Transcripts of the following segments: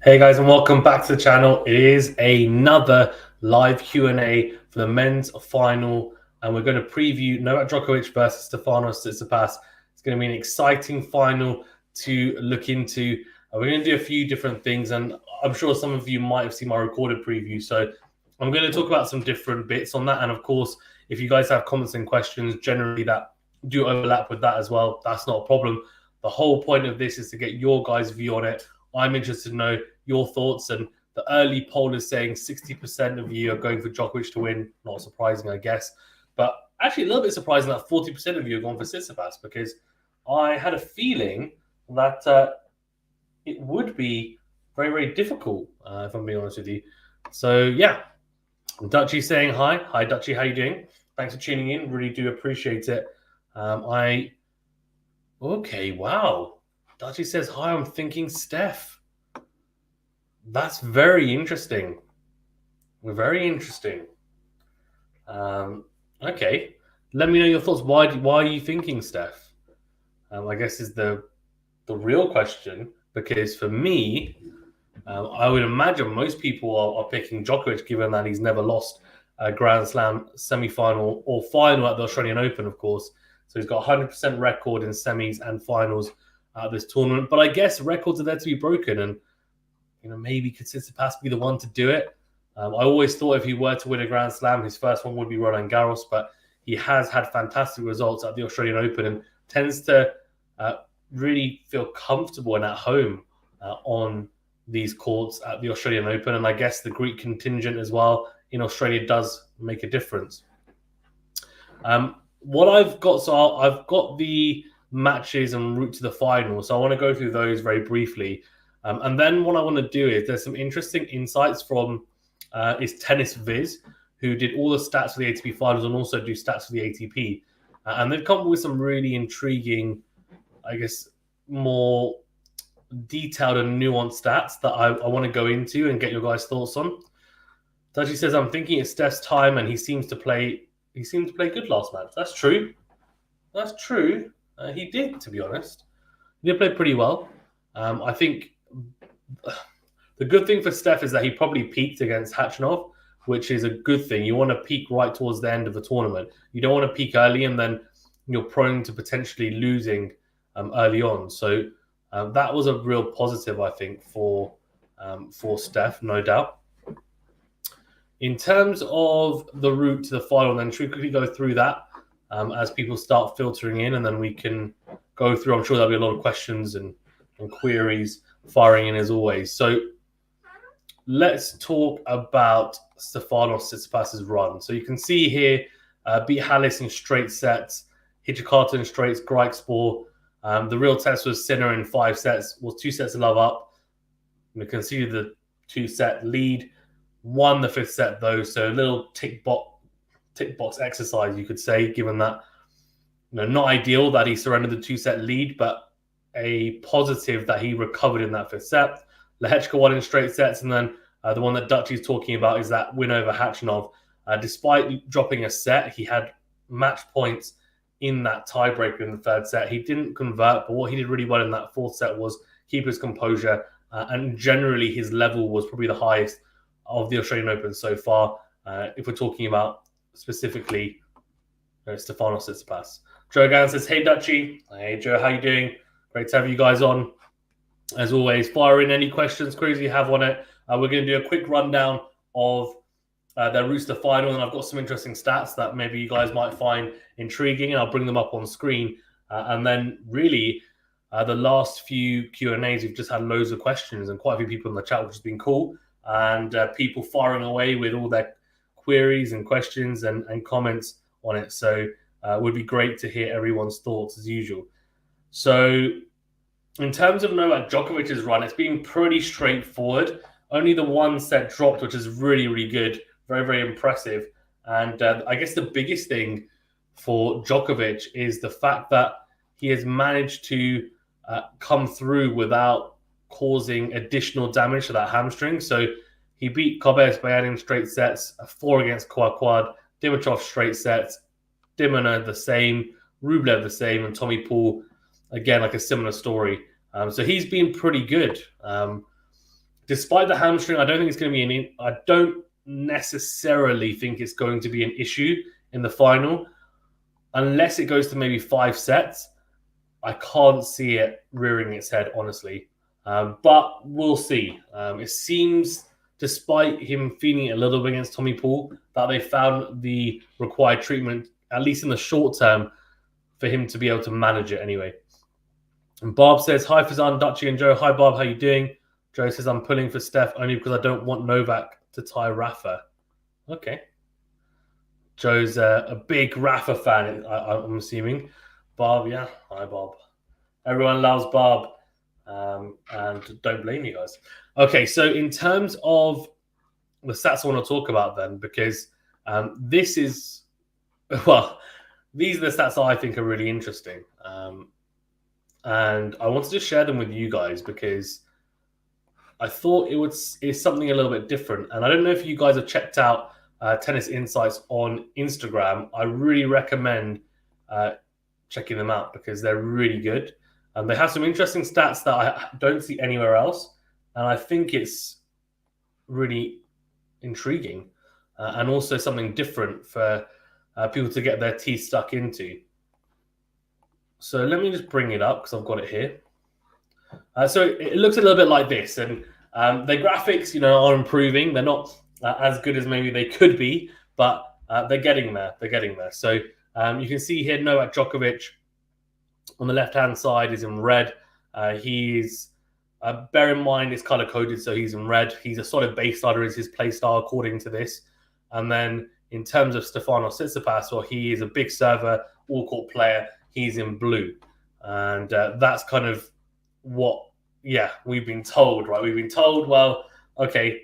Hey guys, and welcome back to the channel. It is another live Q&A for the men's final, and we're going to preview Novak Djokovic versus Stefanos Tsitsipas. It's going to be an exciting final to look into. We're going to do a few different things, and I'm sure some of you might have seen my recorded preview, so I'm going to talk about some different bits on that. And of course, if you guys have comments and questions generally that do overlap with that as well, that's not a problem. The whole point of this is to get your guys' view on it. I'm interested to know your thoughts, and the early poll is saying 60% of you are going for Djokovic to win. Not surprising, I guess, but actually a little bit surprising that 40% of you are going for Tsitsipas, because I had a feeling that it would be very, very difficult, if I'm being honest with you. So yeah, Dutchy saying hi. Hi, Dutchy, how you doing? Thanks for tuning in. Really do appreciate it. Okay, wow. Dutchy says, hi, I'm thinking Steph. That's very interesting. Very interesting. Okay. Let me know your thoughts. Why are you thinking Steph? I guess is the real question, because for me, I would imagine most people are picking Djokovic, given that he's never lost a Grand Slam semi-final or final at the Australian Open, of course. So he's got 100% record in semis and finals at this tournament. But I guess records are there to be broken, and maybe could Tsitsipas be the one to do it? I always thought if he were to win a Grand Slam, his first one would be Roland Garros, but he has had fantastic results at the Australian Open and tends to really feel comfortable and at home on these courts at the Australian Open. And I guess the Greek contingent as well in Australia does make a difference. What I've got, so I've got the matches and route to the final, so I want to go through those very briefly. And then what I want to do is there's some interesting insights from is Tennis Viz, who did all the stats for the ATP finals and also do stats for the ATP. And they've come up with some really intriguing, I guess, more detailed and nuanced stats that I want to go into and get your guys' thoughts on. Dutchy says, I'm thinking it's Steph's time and he seemed to play good last match. That's true. That's true. He did, to be honest. He did play pretty well. I think the good thing for Steph is that he probably peaked against Khachanov, which is a good thing. You want to peak right towards the end of the tournament. You don't want to peak early and then you're prone to potentially losing early on. So that was a real positive, I think, for Steph, no doubt. In terms of the route to the final, then should we quickly go through that as people start filtering in, and then we can go through. I'm sure there'll be a lot of questions and queries firing in as always. So let's talk about Stefanos Tsitsipas' run. So you can see here, beat Hallis in straight sets, Hijikata in straights, Grykspor. The real test was Sinner in 5 sets, was 2 sets to love up. You can see the 2-set lead. Won the 5th set though, so a little tick box exercise, you could say, given that not ideal that he surrendered the 2-set lead, but a positive that he recovered in that 5th set. Lehechka won in straight sets, and then the one that Dutchy's talking about is that win over Khachanov. Despite dropping a set, he had match points in that tiebreaker in the 3rd set. He didn't convert, but what he did really well in that 4th set was keep his composure, and generally his level was probably the highest of the Australian Open so far, if we're talking about specifically Stefanos Tsitsipas. Joe Gann says, hey Dutchy. Hey Joe, how you doing? Great to have you guys on. As always, fire in any questions, queries you have on it. We're going to do a quick rundown of their routes to the final, and I've got some interesting stats that maybe you guys might find intriguing, and I'll bring them up on screen. And then really, the last few Q&As, we've just had loads of questions and quite a few people in the chat, which has been cool. And people firing away with all their queries and questions and comments on it. So it would be great to hear everyone's thoughts as usual. So in terms of Novak Djokovic's run, it's been pretty straightforward. Only the 1 set dropped, which is really, really good. Very, very impressive. And I guess the biggest thing for Djokovic is the fact that he has managed to come through without causing additional damage to that hamstring. So he beat Cobes by adding straight sets, a 4 against Quad, Dimitrov straight sets, Dimona the same, Rublev the same, and Tommy Paul, again, like a similar story. So he's been pretty good. Despite the hamstring, I don't think it's going to be I don't necessarily think it's going to be an issue in the final. Unless it goes to maybe 5 sets, I can't see it rearing its head, honestly. But we'll see. It seems, despite him feeling it a little bit against Tommy Paul, that they found the required treatment, at least in the short term, for him to be able to manage it anyway. And Barb says, hi, Fazan, Dutchy, and Joe. Hi, Barb, how you doing? Joe says, I'm pulling for Steph only because I don't want Novak to tie Rafa. Okay. Joe's a big Rafa fan, I'm assuming. Barb, yeah. Hi, Barb. Everyone loves Barb. And don't blame you guys. Okay, so in terms of the stats I want to talk about then, because this is, well, these are the stats that I think are really interesting. And I wanted to share them with you guys because I thought it's something a little bit different. And I don't know if you guys have checked out Tennis Insights on Instagram. I really recommend checking them out because they're really good. They have some interesting stats that I don't see anywhere else. And I think it's really intriguing and also something different for people to get their teeth stuck into. So let me just bring it up because I've got it here. So it looks a little bit like this. And the graphics, are improving. They're not as good as maybe they could be, but they're getting there. They're getting there. So you can see here Novak Djokovic on the left-hand side is in red. He's, bear in mind, it's color-coded, so he's in red. He's a solid base starter is his play style, according to this. And then in terms of Stefanos Tsitsipas, well, he is a big server, all-court player. He's in blue. And that's kind of what, we've been told, right? We've been told, well, okay,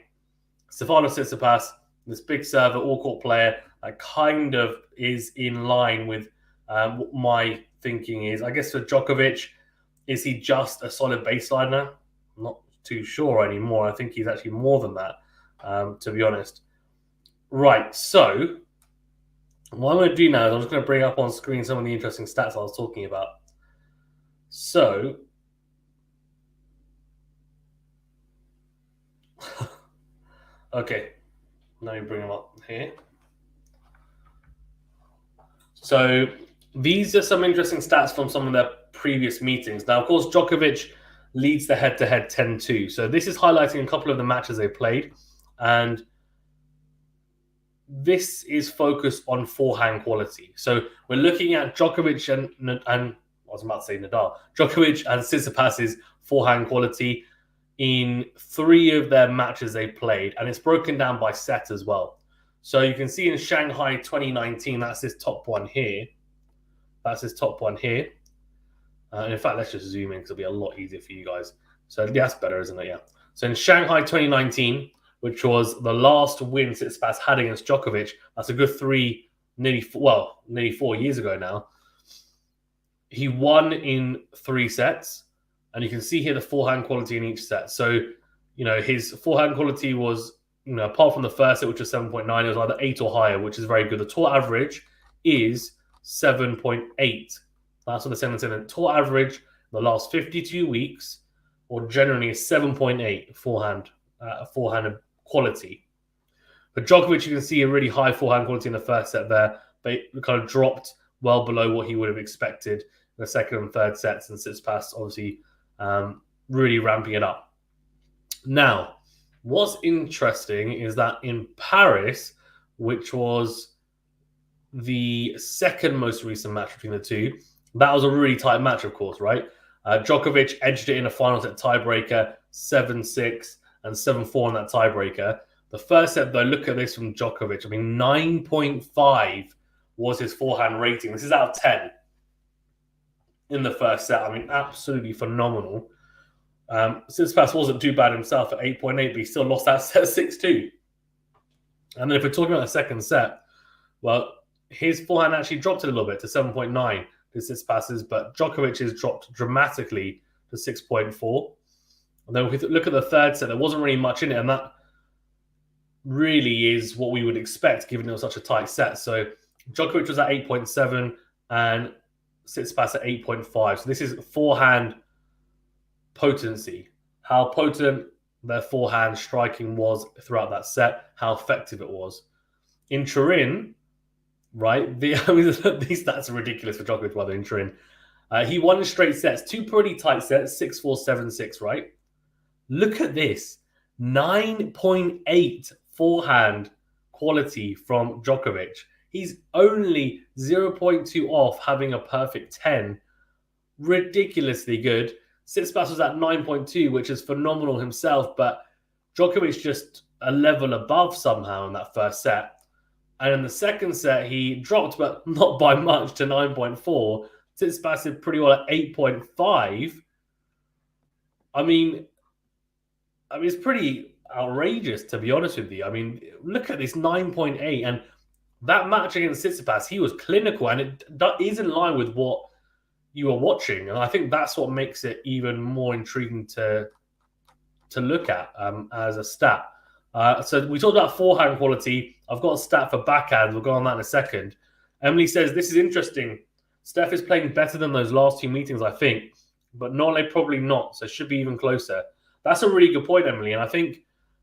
Stefanos Tsitsipas, this big server, all-court player, kind of is in line with what my thinking is. I guess for Djokovic, is he just a solid baseliner? I'm not too sure anymore. I think he's actually more than that, to be honest. Right, so what I'm going to do now is I'm just going to bring up on screen some of the interesting stats I was talking about. So, okay, let me bring them up here. So these are some interesting stats from some of their previous meetings. Now, of course, Djokovic leads the head-to-head 10-2. So this is highlighting a couple of the matches they played. And this is focused on forehand quality. So we're looking at Djokovic and I was about to say Nadal. Djokovic and Tsitsipas's forehand quality in 3 of their matches they played. And it's broken down by set as well. So you can see in Shanghai 2019, that's his top one here. That's his top one here. And in fact, let's just zoom in because it'll be a lot easier for you guys. So that's better, isn't it? Yeah. So in Shanghai 2019, which was the last win Tsitsipas had against Djokovic, that's a good nearly 4 years ago now. He won in 3 sets. And you can see here the forehand quality in each set. So, his forehand quality was, apart from the first set, which was 7.9, it was either 8 or higher, which is very good. The tour average is 7.8. That's what the sentence said. The tour average the last 52 weeks, or generally, is 7.8 forehand quality. For Djokovic, you can see a really high forehand quality in the first set there, but it kind of dropped well below what he would have expected in the second and third sets, and Tsitsipas obviously really ramping it up. Now, what's interesting is that in Paris, which was the second most recent match between the two, that was a really tight match, of course, right? Djokovic edged it in a final set tiebreaker, 7-6 and 7-4 in that tiebreaker. The first set, though, look at this from Djokovic. 9.5 was his forehand rating. This is out of 10 in the first set. Absolutely phenomenal. Tsitsipas wasn't too bad himself at 8.8, but he still lost that set 6-2. And then if we're talking about the second set, well, his forehand actually dropped a little bit to 7.9 to Tsitsipas's, but Djokovic has dropped dramatically to 6.4. And then if we look at the third set, there wasn't really much in it, and that really is what we would expect given it was such a tight set. So Djokovic was at 8.7 and Tsitsipas at 8.5. So this is forehand potency. How potent their forehand striking was throughout that set, how effective it was. In Turin, right? These stats are ridiculous for Djokovic, by the way, in Turin. He won in straight sets, 2 pretty tight sets, 6-4, 7-6, right? Look at this. 9.8 forehand quality from Djokovic. He's only 0.2 off having a perfect 10. Ridiculously good. Tsitsipas was at 9.2, which is phenomenal himself, but Djokovic just a level above somehow in that first set. And in the second set, he dropped, but not by much, to 9.4. Tsitsipas did pretty well at 8.5. I mean, it's pretty outrageous, to be honest with you. I mean, look at this 9.8. And that match against Tsitsipas, he was clinical, and it is in line with what you were watching. And I think that's what makes it even more intriguing to look at as a stat. So we talked about forehand quality. I've got a stat for backhand. We'll go on that in a second. Emily says, this is interesting. Steph is playing better than those last 2 meetings, I think. But Nole probably not, so it should be even closer. That's a really good point, Emily. And I think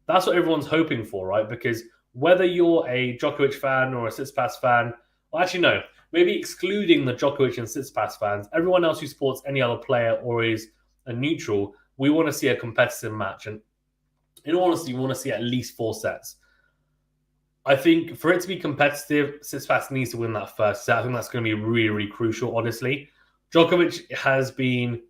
that's what everyone's hoping for, right? Because whether you're a Djokovic fan or a Tsitsipas fan, well, actually, no. Maybe excluding the Djokovic and Tsitsipas fans, everyone else who supports any other player or is a neutral, we want to see a competitive match. And in all honesty, we want to see at least 4 sets. I think for it to be competitive, Tsitsipas needs to win that first set. I think that's going to be really, really crucial, honestly. Djokovic has been,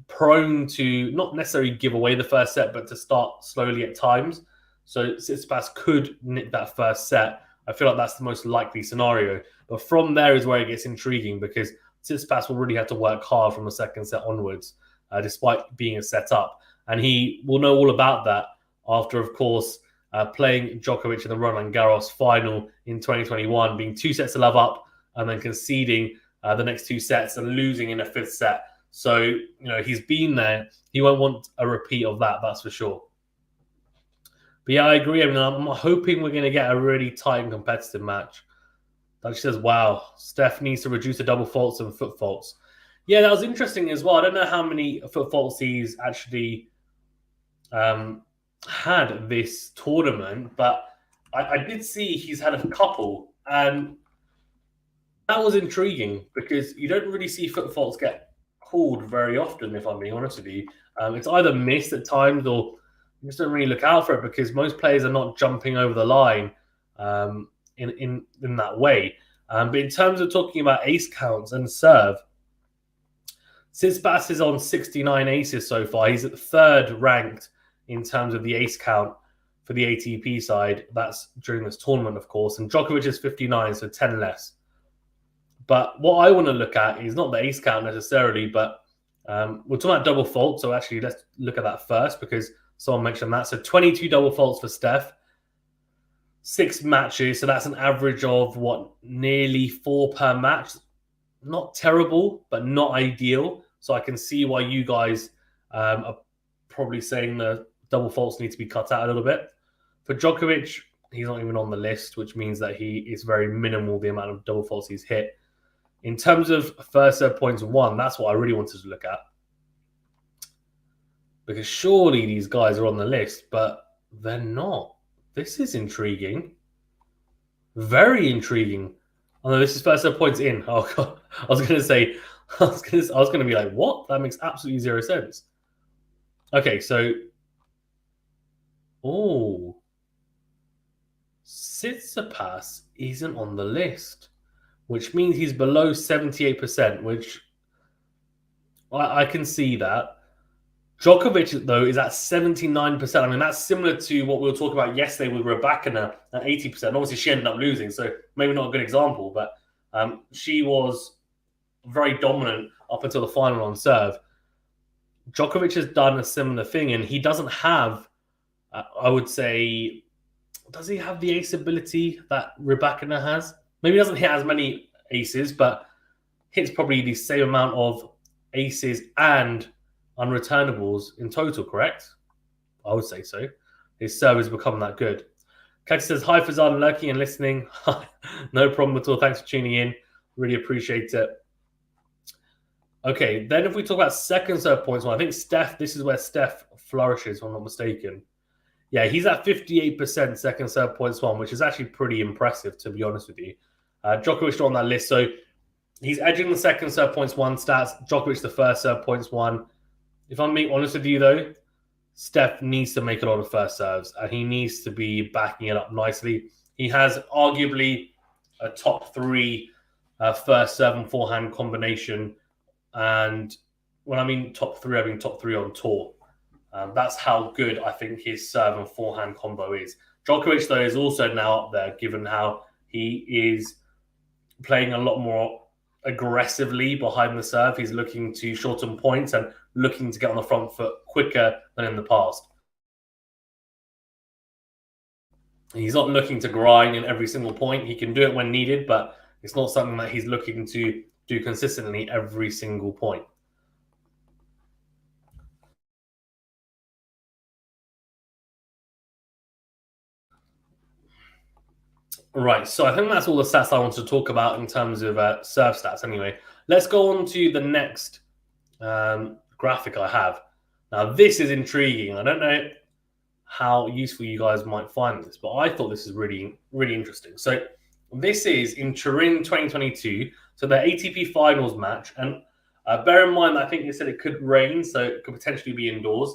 prone to not necessarily give away the first set, but to start slowly at times. So Tsitsipas could nick that first set. I feel like that's the most likely scenario. But from there is where it gets intriguing, because Tsitsipas will really have to work hard from the second set onwards, despite being a set up. And he will know all about that after, of course, playing Djokovic in the Roland Garros final in 2021, being 2 sets to love up and then conceding the next 2 sets and losing in a 5th set. So, he's been there. He won't want a repeat of that, that's for sure. But yeah, I agree. I mean, I'm hoping we're going to get a really tight and competitive match. That says, wow, Steph needs to reduce the double faults and foot faults. Yeah, that was interesting as well. I don't know how many foot faults he's actually had this tournament, but I did see he's had a couple, and that was intriguing because you don't really see foot faults get called very often, if I'm being honest with you. It's either missed at times, or you just don't really look out for it because most players are not jumping over the line in that way. But in terms of talking about ace counts and serve, Tsitsipas is on 69 aces so far. He's at 3rd ranked in terms of the ace count for the ATP side. That's during this tournament, of course. And Djokovic is 59, so 10 less. But what I want to look at is not the ace count necessarily, but we're talking about double fault. So actually, let's look at that first because someone mentioned that. So 22 double faults for Steph. 6 matches. So that's an average of, nearly 4 per match. Not terrible, but not ideal. So I can see why you guys are probably saying the double faults need to be cut out a little bit. For Djokovic, he's not even on the list, which means that he is very minimal, the amount of double faults he's hit. In terms of first serve points won, that's what I really wanted to look at. Because surely these guys are on the list, but they're not. This is intriguing. Very intriguing. Although this is first serve points in. Oh god, I was going to be like, what? That makes absolutely 0 sense. Okay, so Tsitsipas isn't on the list, which means he's below 78%, which I can see that. Djokovic, though, is at 79%. I mean, that's similar to what we were talking about yesterday with Rybakina at 80%. Obviously, she ended up losing, so maybe not a good example, but she was very dominant up until the final on serve. Djokovic has done a similar thing, and he doesn't have, I would say, does he have the ace ability that Rybakina has? Maybe he doesn't hit as many aces, but hits probably the same amount of aces and unreturnables in total, correct? I would say so. His serve has become that good. Katie says, hi, Fazan, lurking and listening. No problem at all. Thanks for tuning in. Really appreciate it. Okay, then if we talk about second serve points, well, I think this is where Steph flourishes, if I'm not mistaken. Yeah, he's at 58% second serve points won, which is actually pretty impressive, to be honest with you. Djokovic not on that list, so he's edging the second serve points won stats. Djokovic the first serve points won. If I'm being honest with you, though, Steph needs to make a lot of first serves, and he needs to be backing it up nicely. He has arguably a top 3 first serve and forehand combination. And when I mean top 3, I mean top 3 on tour. That's how good I think his serve and forehand combo is. Djokovic, though, is also now up there, given how he is playing a lot more aggressively behind the serve. He's looking to shorten points and looking to get on the front foot quicker than in the past. He's not looking to grind in every single point. He can do it when needed, but it's not something that he's looking to do consistently every single point. Right, so I think that's all the stats I wanted to talk about in terms of serve stats anyway. Let's go on to the next graphic I have. Now, this is intriguing. I don't know how useful you guys might find this, but I thought this is really, really interesting. So this is in Turin 2022, so the ATP finals match. And bear in mind, I think they said it could rain, so it could potentially be indoors,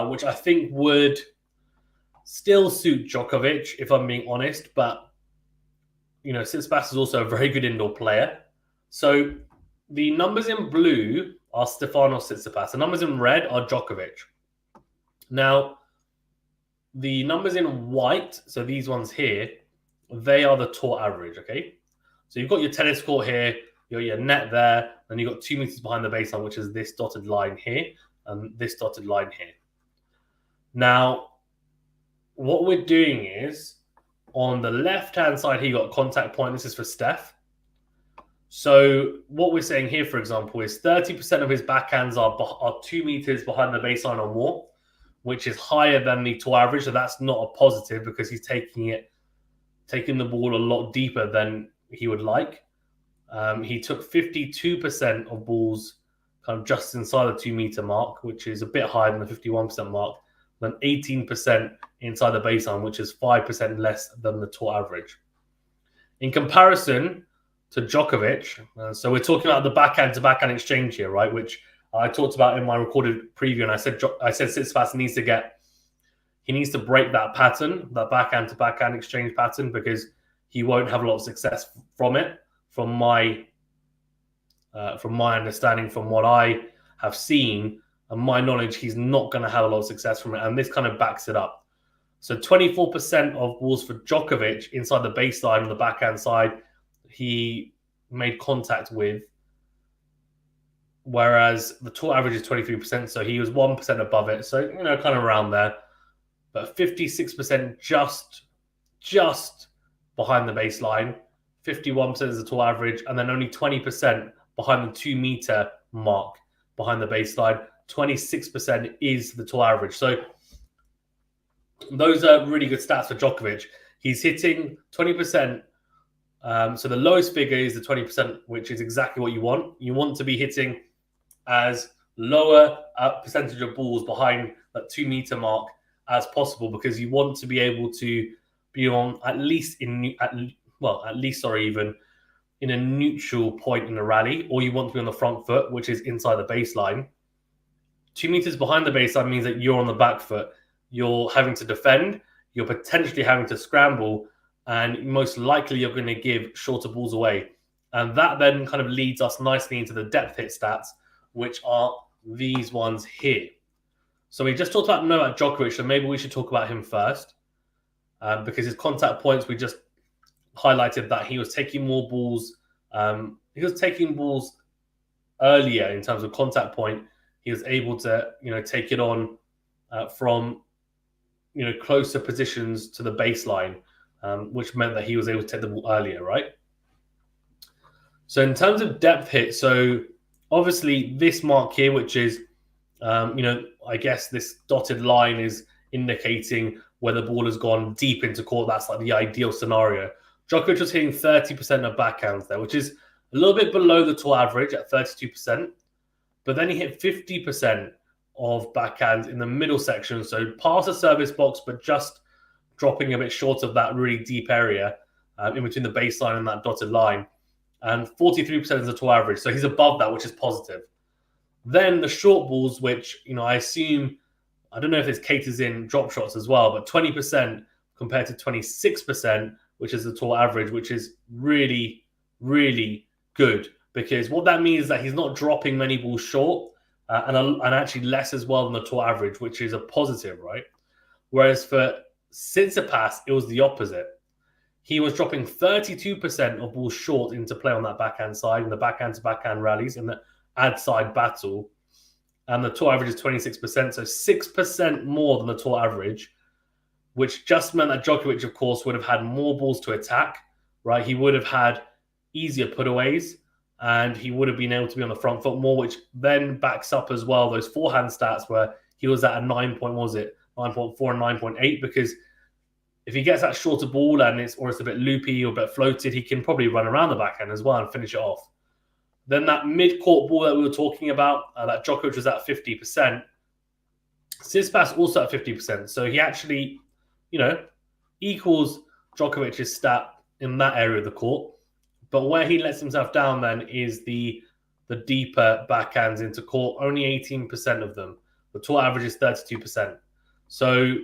which I think would still suit Djokovic, if I'm being honest, but you know, Tsitsipas is also a very good indoor player. So the numbers in blue are Stefanos Tsitsipas. The numbers in red are Djokovic. Now, the numbers in white, so these ones here, they are the tour average, okay? So you've got your tennis court here, your net there, and you've got 2 meters behind the baseline, which is this dotted line here, and this dotted line here. Now, what we're doing is, on the left-hand side, he got contact point. This is for Steph. So what we're saying here, for example, is 30% of his backhands are 2 meters behind the baseline or more, which is higher than the tour average. So that's not a positive because he's taking the ball a lot deeper than he would like. He took 52% of balls kind of just inside the 2 meter mark, which is a bit higher than the 51% mark, then 18% inside the baseline, which is 5% less than the tour average. In comparison to Djokovic, so we're talking about the backhand to backhand exchange here, right? Which I talked about in my recorded preview, and I said Tsitsipas needs to break that pattern, that backhand to backhand exchange pattern, because he won't have a lot of success from it. From my understanding, from what I have seen and my knowledge, he's not going to have a lot of success from it, and this kind of backs it up. So 24% of balls for Djokovic inside the baseline on the backhand side, he made contact with, whereas the tour average is 23%, so he was 1% above it. So, you know, kind of around there. But 56% just behind the baseline, 51% is the tour average, and then only 20% behind the 2 meter mark behind the baseline. 26% is the tour average. So those are really good stats for Djokovic. He's hitting 20%. So the lowest figure is the 20%, which is exactly what you want. You want to be hitting as lower percentage of balls behind that 2 meter mark as possible, because you want to be able to be on even in a neutral point in the rally, or you want to be on the front foot, which is inside the baseline. 2 meters behind the baseline means that you're on the back foot. You're having to defend, you're potentially having to scramble, and most likely you're going to give shorter balls away. And that then kind of leads us nicely into the depth hit stats, which are these ones here. So we just talked about Novak Djokovic, so maybe we should talk about him first, because his contact points, we just highlighted that he was taking more balls. He was taking balls earlier in terms of contact point. He was able to, take it on from, closer positions to the baseline, which meant that he was able to take the ball earlier, right? So in terms of depth hit, so obviously this mark here, which is, I guess this dotted line is indicating where the ball has gone deep into court. That's like the ideal scenario. Djokovic was hitting 30% of backhands there, which is a little bit below the tour average at 32%. but then he hit 50% of backhands in the middle section. So past the service box, but just dropping a bit short of that really deep area in between the baseline and that dotted line. And 43% is the tour average. So he's above that, which is positive. Then the short balls, which, I assume, I don't know if this caters in drop shots as well, but 20% compared to 26%, which is the tour average, which is really, really good. Because what that means is that he's not dropping many balls short and actually less as well than the tour average, which is a positive, right? Whereas for Tsitsipas, it was the opposite. He was dropping 32% of balls short into play on that backhand side in the backhand to backhand rallies in the ad side battle. And the tour average is 26%, so 6% more than the tour average, which just meant that Djokovic, of course, would have had more balls to attack, right? He would have had easier putaways, and he would have been able to be on the front foot more, which then backs up as well those forehand stats where he was at a 9.4 and 9.8, because if he gets that shorter ball and it's a bit loopy or a bit floated, he can probably run around the backhand as well and finish it off. Then that mid-court ball that we were talking about, that Djokovic was at 50%, Tsitsipas also at 50%. So he actually, equals Djokovic's stat in that area of the court. But where he lets himself down then is the deeper backhands into court, only 18% of them. The tour average is 32%. So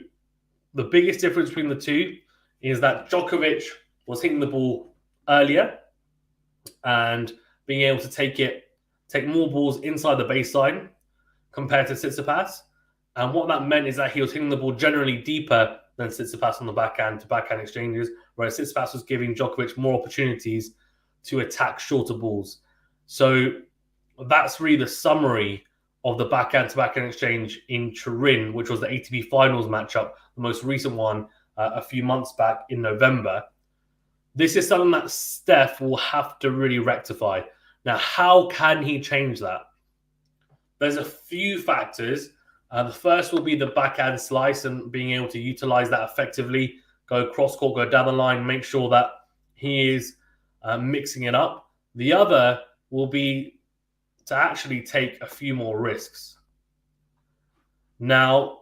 the biggest difference between the two is that Djokovic was hitting the ball earlier and being able to take more balls inside the baseline compared to Tsitsipas. And what that meant is that he was hitting the ball generally deeper than Tsitsipas on the backhand to backhand exchanges, whereas Tsitsipas was giving Djokovic more opportunities to attack shorter balls. So that's really the summary of the backhand to backhand exchange in Turin, which was the ATP Finals matchup, the most recent one a few months back in November. This is something that Steph will have to really rectify. Now, how can he change that? There's a few factors. The first will be the backhand slice and being able to utilize that effectively, go cross-court, go down the line, make sure that he is mixing it up. The other will be to actually take a few more risks. Now,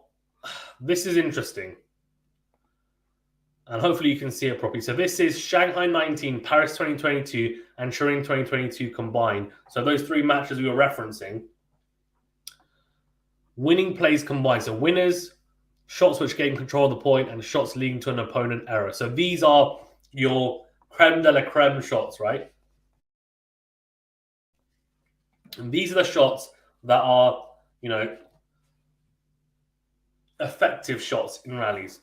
this is interesting. And hopefully you can see it properly. So this is Shanghai 19, Paris 2022, and Turin 2022 combined. So those three matches we were referencing. Winning plays combined. So winners, shots which gain control of the point, and shots leading to an opponent error. So these are your creme de la creme shots, right? And these are the shots that are, effective shots in rallies.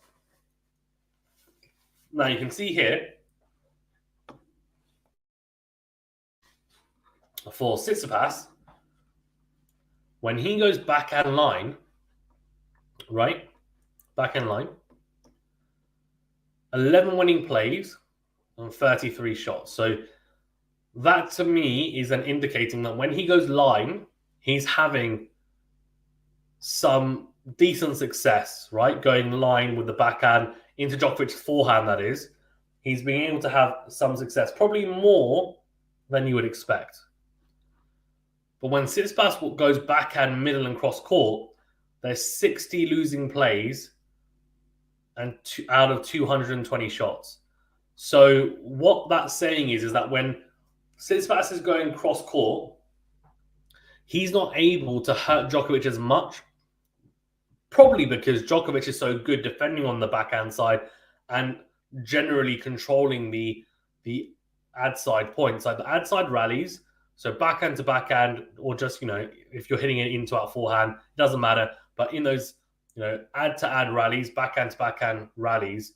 Now you can see here, for Tsitsipas, when he goes backhand line, right? Backhand line, 11 winning plays and 33 shots. So that to me is an indicating that when he goes line, he's having some decent success, right? Going line with the backhand into Djokovic's forehand, that is. He's being able to have some success, probably more than you would expect. But when Tsitsipas goes backhand, middle, and cross court, there's 60 losing plays and out of 220 shots. So what that's saying is that when Tsitsipas is going cross court, he's not able to hurt Djokovic as much, probably because Djokovic is so good defending on the backhand side and generally controlling the ad side points, like the ad side rallies. So backhand to backhand, or just, if you're hitting it into our forehand, it doesn't matter. But in those, ad to ad rallies, backhand to backhand rallies,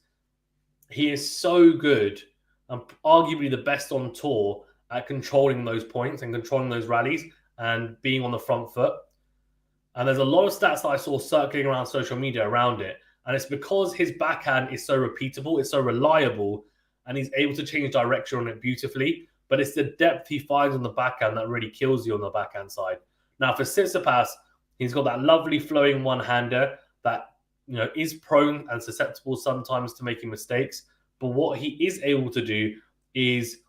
he is so good and arguably the best on tour at controlling those points and controlling those rallies and being on the front foot. And there's a lot of stats that I saw circling around social media around it. And it's because his backhand is so repeatable, it's so reliable, and he's able to change direction on it beautifully. But it's the depth he finds on the backhand that really kills you on the backhand side. Now, for Tsitsipas, he's got that lovely flowing one-hander that, is prone and susceptible sometimes to making mistakes. But what he is able to do is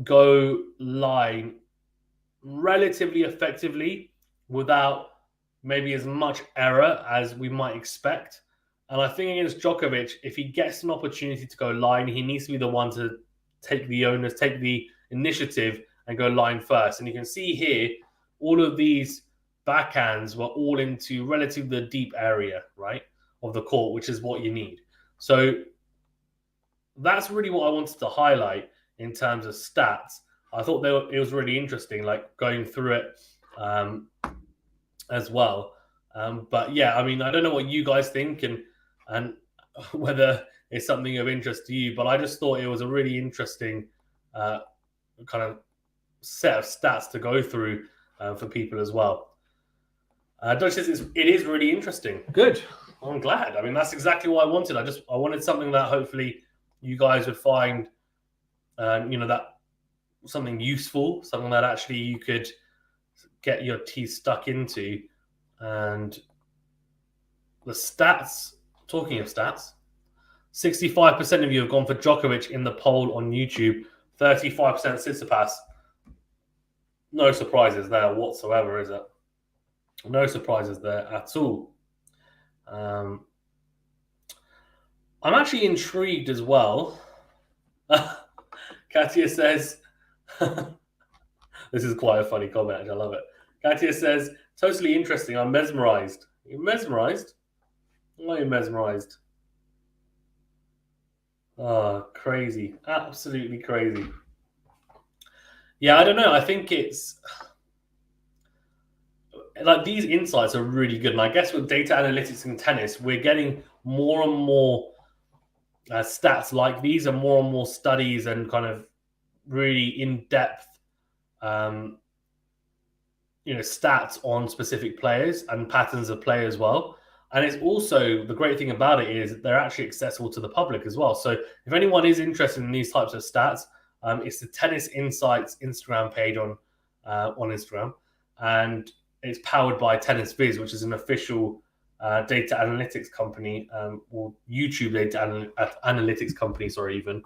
go line relatively effectively without maybe as much error as we might expect. And I think against Djokovic, if he gets an opportunity to go line, he needs to be the one to take the onus, take the initiative and go line first. And you can see here, all of these backhands were all into relatively the deep area, right, of the court, which is what you need. So that's really what I wanted to highlight in terms of stats. I thought it was really interesting, like going through it as well. But yeah, I mean, I don't know what you guys think and whether it's something of interest to you, but I just thought it was a really interesting kind of set of stats to go through for people as well. Dutch says it is really interesting. Good. I'm glad. I mean, that's exactly what I wanted. I wanted something that hopefully you guys would find, that something useful, something that actually you could get your teeth stuck into. And the stats, talking of stats, 65% of you have gone for Djokovic in the poll on YouTube, 35% Tsitsipas. No surprises there whatsoever, is it? No surprises there at all. I'm actually intrigued as well. Katia says, this is quite a funny comment, actually. I love it. Katia says, totally interesting. I'm mesmerized. You're mesmerized? Why are you mesmerized? Oh, crazy. Absolutely crazy. Yeah, I don't know. I think it's like these insights are really good. And I guess with data analytics in tennis, we're getting more and more stats like these and more studies and kind of really in-depth stats on specific players and patterns of play as well. And it's also, the great thing about it is they're actually accessible to the public as well. So if anyone is interested in these types of stats, it's the Tennis Insights Instagram page on Instagram, and it's powered by Tennis Viz, which is an official data analytics company, or YouTube data analytics company, even.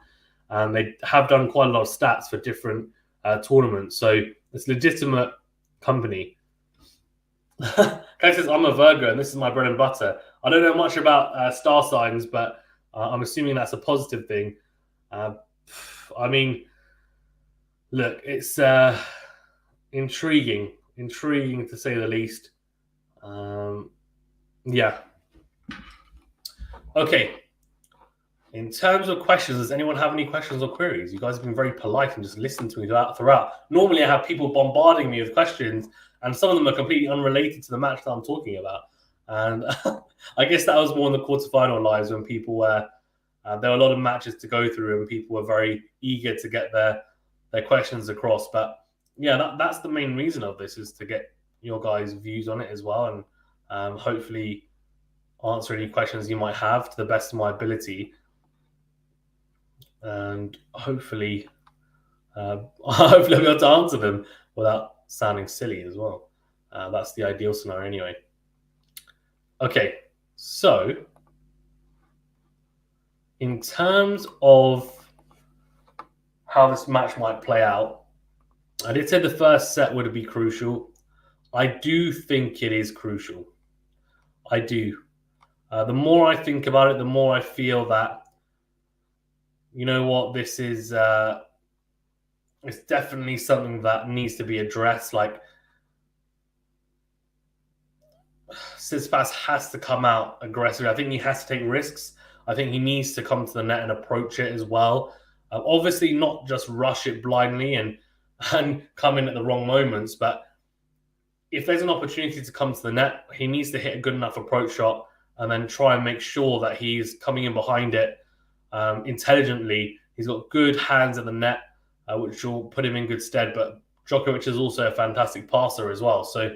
They have done quite a lot of stats for different tournaments. So it's a legitimate company. Guy says, I'm a Virgo and this is my bread and butter. I don't know much about star signs, but I'm assuming that's a positive thing. I mean, look, it's intriguing to say the least. Yeah. Okay. In terms of questions, does anyone have any questions or queries? You guys have been very polite and just listened to me throughout. Normally, I have people bombarding me with questions, and some of them are completely unrelated to the match that I'm talking about. And I guess that was more in the quarterfinal lives when people were there were a lot of matches to go through, and people were very eager to get their questions across. But yeah, that's the main reason of this, is to get your guys' views on it as well, and hopefully answer any questions you might have to the best of my ability. And hopefully I'll be able to answer them without sounding silly as well. That's the ideal scenario anyway. Okay, so in terms of how this match might play out, I did say the first set would be crucial. I do think it is crucial. I do. The more I think about it, the more I feel that, you know what, this is it's definitely something that needs to be addressed. Like, Tsitsipas has to come out aggressively. I think he has to take risks. I think he needs to come to the net and approach it as well. Obviously, not just rush it blindly and come in at the wrong moments. But if there's an opportunity to come to the net, he needs to hit a good enough approach shot and then try and make sure that he's coming in behind it intelligently. He's got good hands at the net, which will put him in good stead. But Djokovic is also a fantastic passer as well. So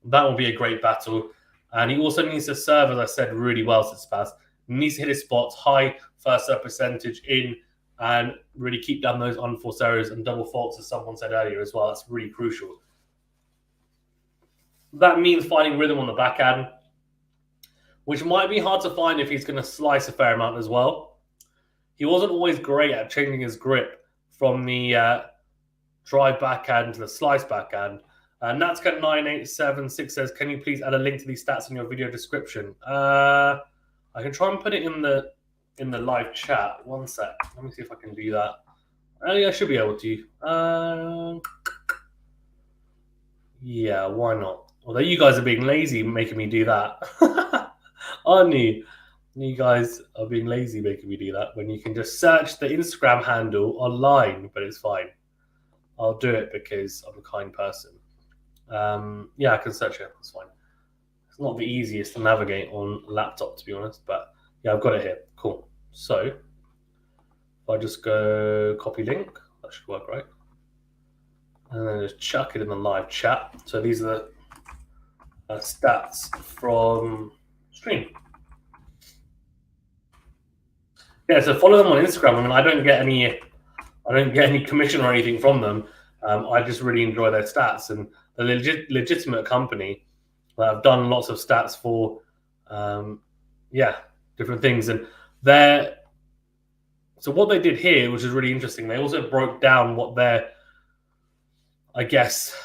that will be a great battle. And he also needs to serve, as I said, really well, Tsitsipas. He needs to hit his spots, high first serve percentage in, and really keep down those unforced errors and double faults, as someone said earlier as well. That's really crucial. That means finding rhythm on the backhand, which might be hard to find if he's going to slice a fair amount as well. He wasn't always great at changing his grip from the drive backhand to the slice backhand. Natska9876 says, can you please add a link to these stats in your video description? I can try and put it in the live chat. One sec. Let me see if I can do that. I should be able to. Yeah, why not? Although you guys are being lazy making me do that. Aren't you? You guys are being lazy making me do that when you can just search the Instagram handle online, but it's fine. I'll do it because I'm a kind person. Yeah, I can search it. It's fine. It's not the easiest to navigate on laptop, to be honest, but yeah, I've got it here. Cool. So if I just go copy link, that should work, right? And then just chuck it in the live chat. So these are the stats from stream. Yeah, so follow them on Instagram. I mean, I don't get any commission or anything from them. I just really enjoy their stats, and the legitimate company that have done lots of stats for, different things. And so what they did here, which is really interesting, they also broke down what their, I guess,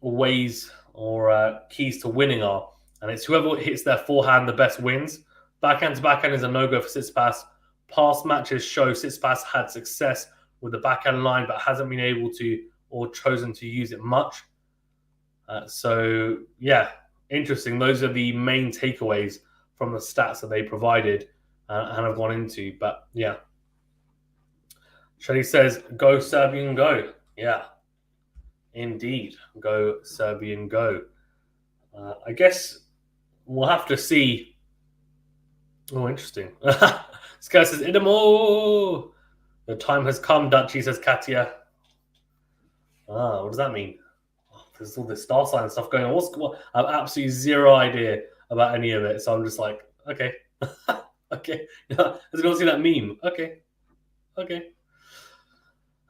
ways or keys to winning are. And it's whoever hits their forehand the best wins. Backhand to backhand is a no-go for Tsitsipas. Past matches show Tsitsipas had success with the backhand line, but hasn't been able to or chosen to use it much. So, yeah, interesting. Those are the main takeaways from the stats that they provided and have gone into. But, yeah. Shelly says, go Serbian, go. Yeah, indeed. Go Serbian, go. I guess we'll have to see. Oh, interesting. Sky says, Idemo. The time has come, Dutchy, says Katia. What does that mean? There's all this star sign stuff going on. I have absolutely zero idea about any of it. So I'm just like, okay. Okay. Let's go see that meme. Okay.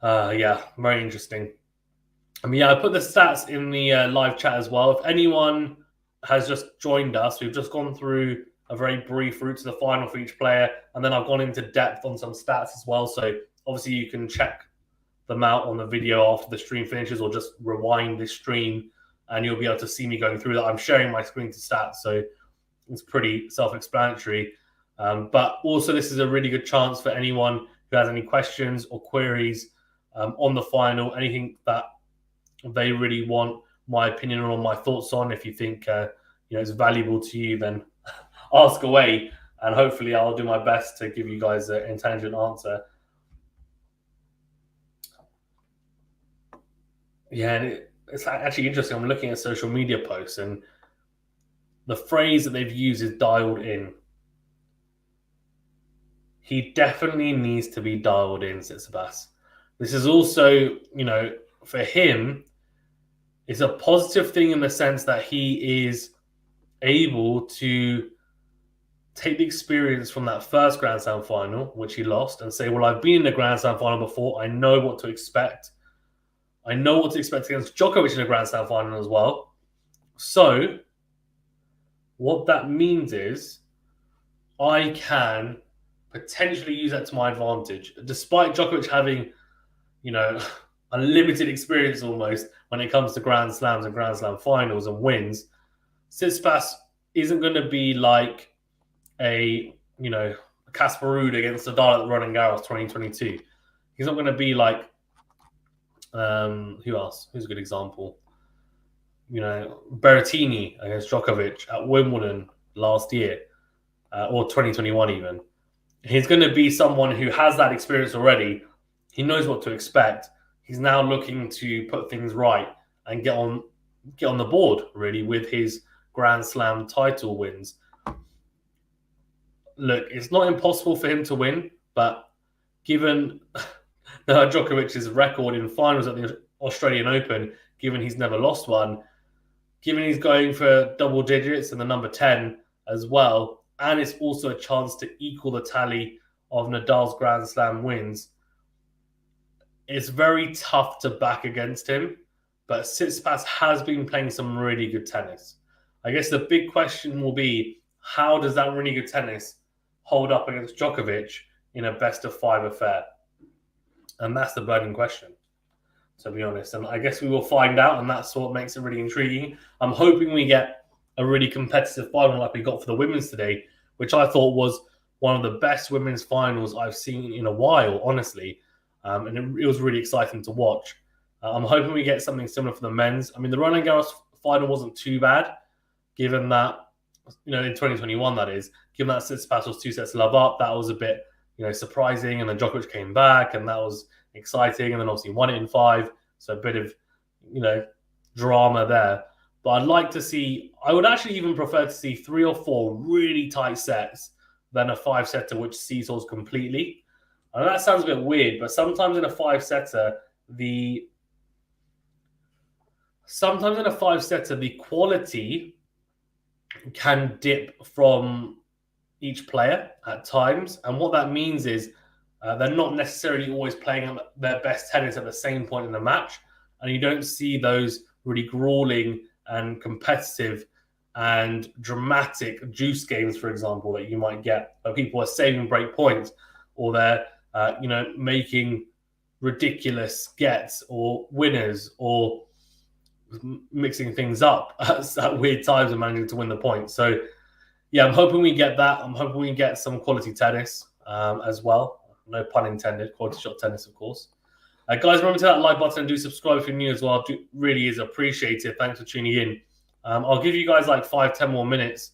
Yeah, very interesting. I mean, yeah, I put the stats in the live chat as well. If anyone has just joined us, we've just gone through a very brief route to the final for each player, and then I've gone into depth on some stats as well. So obviously you can check them out on the video after the stream finishes, or just rewind this stream and you'll be able to see me going through that. I'm sharing my screen to stats, so it's pretty self-explanatory. But also this is a really good chance for anyone who has any questions or queries on the final, anything that they really want my opinion or my thoughts on. If you think it's valuable to you, then ask away, and hopefully I'll do my best to give you guys an intelligent answer. Yeah, and it's actually interesting. I'm looking at social media posts, and the phrase that they've used is dialed in. He definitely needs to be dialed in, Tsitsipas. This is also, for him, it's a positive thing in the sense that he is able to take the experience from that first Grand Slam final, which he lost, and say, well, I've been in the Grand Slam final before. I know what to expect. I know what to expect against Djokovic in a Grand Slam final as well. So what that means is I can potentially use that to my advantage. Despite Djokovic having, unlimited experience almost when it comes to Grand Slams and Grand Slam finals and wins, Tsitsipas isn't going to be like a Casper Ruud against Nadal at Roland Garros 2022. He's not going to be like who else? Who's a good example? Berrettini against Djokovic at Wimbledon last year, or 2021 even. He's going to be someone who has that experience already. He knows what to expect. He's now looking to put things right and get on the board, really, with his Grand Slam title wins. Look, it's not impossible for him to win, but given Djokovic's record in finals at the Australian Open, given he's never lost one, given he's going for double digits and the number 10 as well, and it's also a chance to equal the tally of Nadal's Grand Slam wins, it's very tough to back against him. But Tsitsipas has been playing some really good tennis. I guess the big question will be, how does that really good tennis hold up against Djokovic in a best-of-5 affair? And that's the burning question. to be honest. And I guess we will find out, and that's what makes it really intriguing. I'm hoping we get a really competitive final like we got for the women's today, which I thought was one of the best women's finals I've seen in a while, honestly. And it was really exciting to watch. I'm hoping we get something similar for the men's. I mean, the Roland Garros final wasn't too bad, given that, in 2021, that is, given that Tsitsipas was 2 sets love up. That was a bit, surprising. And then Djokovic came back, and that was exciting. And then obviously won it in 5. So a bit of, drama there. But I'd like to see, I would actually even prefer to see 3 or 4 really tight sets than a 5-setter which seesaws completely. I know that sounds a bit weird, but sometimes in a 5-setter, the quality can dip from each player at times. And what that means is they're not necessarily always playing their best tennis at the same point in the match. And you don't see those really grueling and competitive and dramatic juice games, for example, that you might get where people are saving break points, or they're making ridiculous gets or winners, or mixing things up at weird times and managing to win the point. So yeah, I'm hoping we get that. I'm hoping we get some quality tennis as well. No pun intended. QualityShot tennis, of course. Guys, remember to hit that like button and do subscribe if you're new as well. Really is appreciated. Thanks for tuning in. I'll give you guys like 5-10 more minutes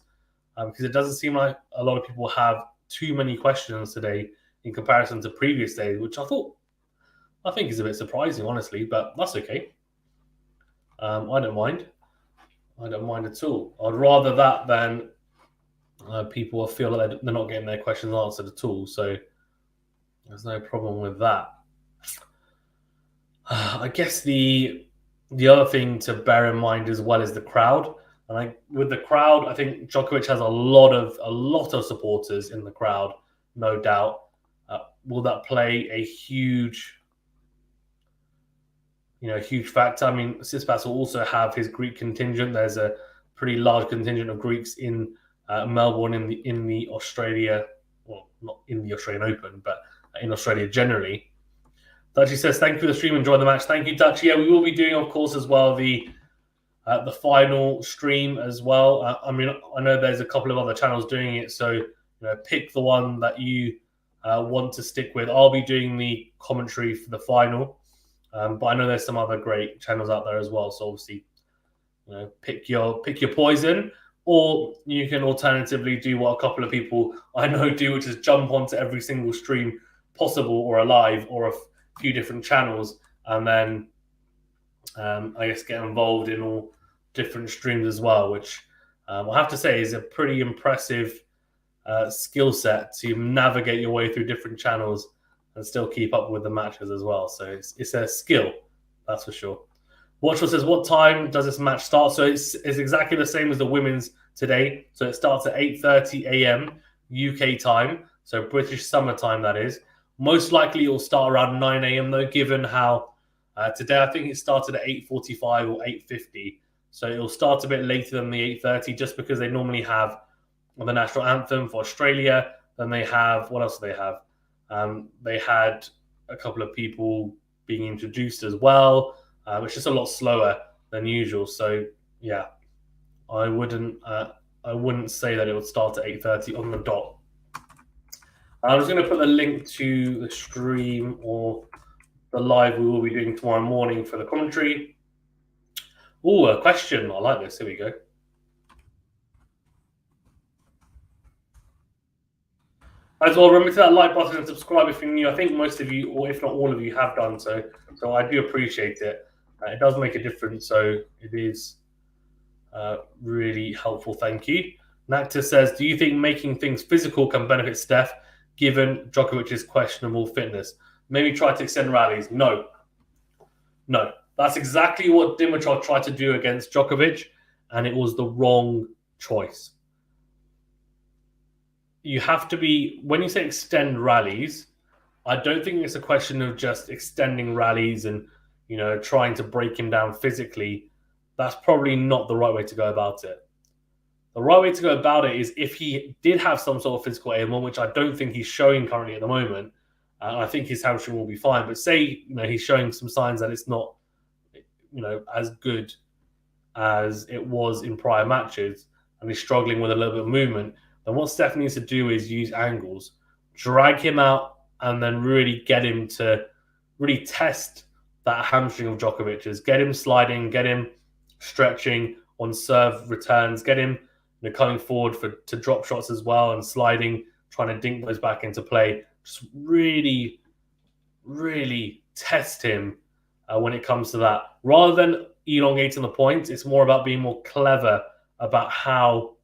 because it doesn't seem like a lot of people have too many questions today in comparison to previous days, which I think is a bit surprising, honestly, but that's okay. I don't mind. I don't mind at all. I'd rather that than people feel like they're not getting their questions answered at all. So there's no problem with that. I guess the other thing to bear in mind as well is the crowd. And with the crowd, I think Djokovic has a lot of supporters in the crowd, no doubt. Will that play a huge factor? I mean, Tsitsipas will also have his Greek contingent. There's a pretty large contingent of Greeks in Melbourne in the Australia, well, not in the Australian Open, but in Australia generally. Dutchy says, thank you for the stream. Enjoy the match. Thank you, Dutchy. Yeah, we will be doing, of course, as well, the final stream as well. I mean, I know there's a couple of other channels doing it, so pick the one that you want to stick with. I'll be doing the commentary for the final, but I know there's some other great channels out there as well. So obviously, pick your poison, or you can alternatively do what a couple of people I know do, which is jump onto every single stream possible, or a live, or a few different channels, and then I guess get involved in all different streams as well, which I have to say is a pretty impressive skill set to navigate your way through different channels and still keep up with the matches as well. So it's a skill, that's for sure. Watchwell says, what time does this match start? So it's exactly the same as the women's today. So it starts at 8:30 a.m. UK time, so British summer time, that is. Most likely it will start around 9 a.m. though, given how today I think it started at 8:45 or 8:50. So it will start a bit later than the 8:30 just because they normally have the national anthem for Australia. Then they have, what else do they have? They had a couple of people being introduced as well. It's just a lot slower than usual. So yeah, I wouldn't say that it would start at 8:30 on the dot. I'm just going to put the link to the stream or the live we will be doing tomorrow morning for the commentary. Oh, a question. I like this. Here we go. As well, remember to that like button and subscribe if you're new. I think most of you, or if not all of you, have done so. So I do appreciate it. It does make a difference. So it is really helpful. Thank you. Nacta says, do you think making things physical can benefit Steph, given Djokovic's questionable fitness? Maybe try to extend rallies. No. That's exactly what Dimitrov tried to do against Djokovic, and it was the wrong choice. You have to be, when you say extend rallies, I don't think it's a question of just extending rallies and, trying to break him down physically. That's probably not the right way to go about it. The right way to go about it is if he did have some sort of physical ailment, which I don't think he's showing currently at the moment, I think his hamstring will be fine. But say he's showing some signs that it's not as good as it was in prior matches, and he's struggling with a little bit of movement, then what Steph needs to do is use angles, drag him out, and then really get him to really test that hamstring of Djokovic's, get him sliding, get him stretching on serve returns, get him coming forward to drop shots as well and sliding, trying to dink those back into play. Just really, really test him when it comes to that. Rather than elongating the points, it's more about being more clever about how,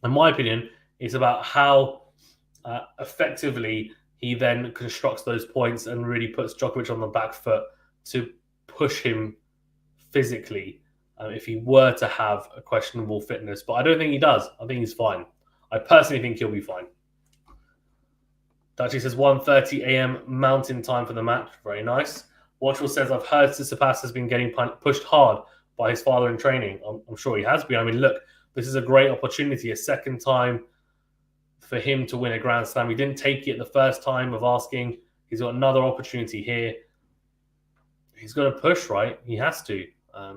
in my opinion, it's about how effectively he then constructs those points and really puts Djokovic on the back foot to push him physically if he were to have a questionable fitness. But I don't think he does. I think he's fine. I personally think he'll be fine. Dutchy says 1:30 a.m. Mountain Time for the match. Very nice. Watchwell says, I've heard Tsitsipas has been getting pushed hard by his father in training. I'm sure he has been. I mean, look, this is a great opportunity, a second time for him to win a Grand Slam. He didn't take it the first time of asking. He's got another opportunity here. He's got to push, right? He has to.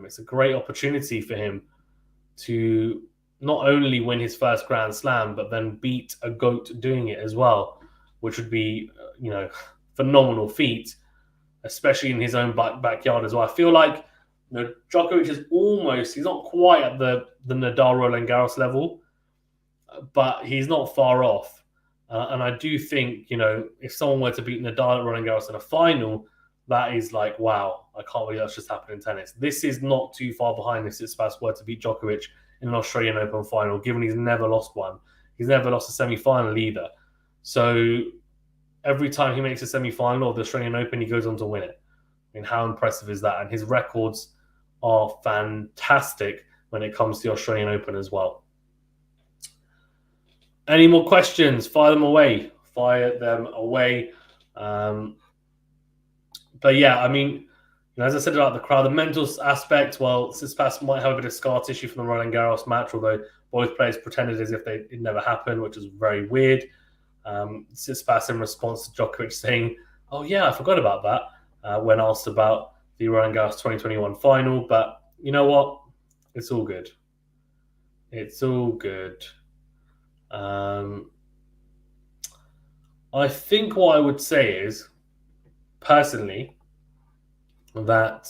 It's a great opportunity for him to not only win his first Grand Slam, but then beat a GOAT doing it as well, which would be, phenomenal feat, especially in his own backyard as well. I feel like Djokovic is he's not quite at the Nadal Roland Garros level, but he's not far off. And I do think, if someone were to beat Nadal at Roland Garros in a final, that is like, wow, I can't believe that's just happened in tennis. This is not too far behind if Tsitsipas were to beat Djokovic in an Australian Open final, given he's never lost one. He's never lost a semi-final either. So every time he makes a semi-final of the Australian Open, he goes on to win it. I mean, how impressive is that? And his records are fantastic when it comes to the Australian Open as well. Any more questions? Fire them away. But yeah, I mean, as I said about the crowd, the mental aspect, well, Tsitsipas might have a bit of scar tissue from the Roland Garros match, although both players pretended as if it never happened, which is very weird. Tsitsipas in response to Djokovic saying, oh yeah, I forgot about that, when asked about the Roland Garros 2021 final. But you know what? It's all good. It's all good. I think what I would say is, personally, that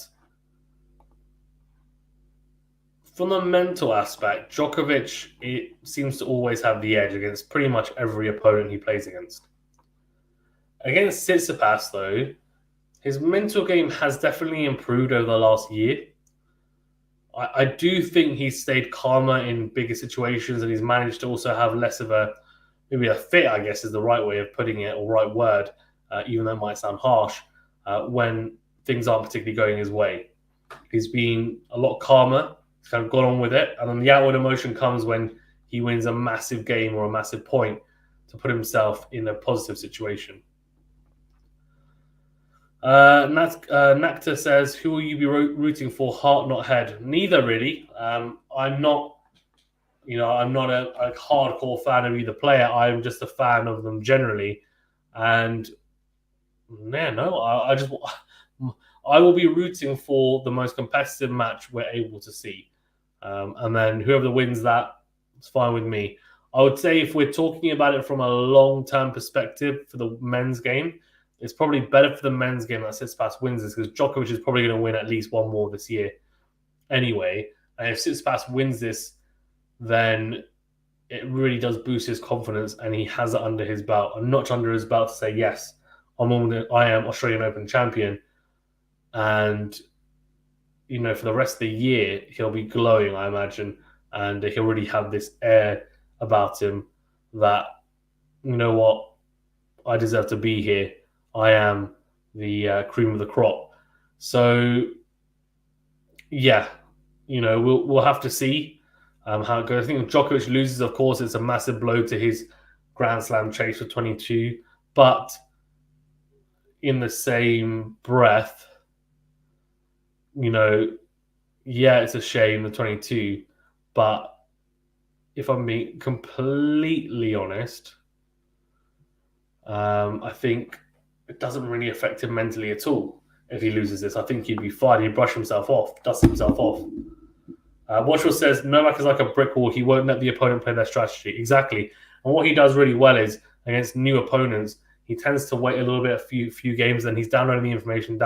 from the mental aspect, Djokovic seems to always have the edge against pretty much every opponent he plays against. Against Tsitsipas, though, his mental game has definitely improved over the last year. I do think he's stayed calmer in bigger situations, and he's managed to also have less of maybe a fit, I guess is the right way of putting it, or right word, even though it might sound harsh, when things aren't particularly going his way. He's been a lot calmer. He's kind of gone on with it. And then the outward emotion comes when he wins a massive game or a massive point to put himself in a positive situation. Nakta says, who will you be rooting for, heart, not head? Neither, really. I'm not a hardcore fan of either player. I'm just a fan of them generally. And I will be rooting for the most competitive match we're able to see. And then whoever wins that, it's fine with me. I would say if we're talking about it from a long-term perspective for the men's game, it's probably better for the men's game that Tsitsipas wins this, because Djokovic is probably going to win at least one more this year anyway. And if Tsitsipas wins this, then it really does boost his confidence, and he has it under his belt, a notch under his belt to say, yes, I am Australian Open champion. And, for the rest of the year, he'll be glowing, I imagine. And he'll really have this air about him that, you know what, I deserve to be here. I am the cream of the crop. So, yeah, we'll have to see how it goes. I think if Djokovic loses, of course, it's a massive blow to his Grand Slam chase for 22. But in the same breath, it's a shame, the 22. But if I'm being completely honest, I think it doesn't really affect him mentally at all if he loses this. I think he'd be fine. He'd brush himself off, dust himself off. Watchwell says Novak is like a brick wall. He won't let the opponent play their strategy. Exactly. And what he does really well is against new opponents, he tends to wait a little bit, a few games, then he's downloading the information,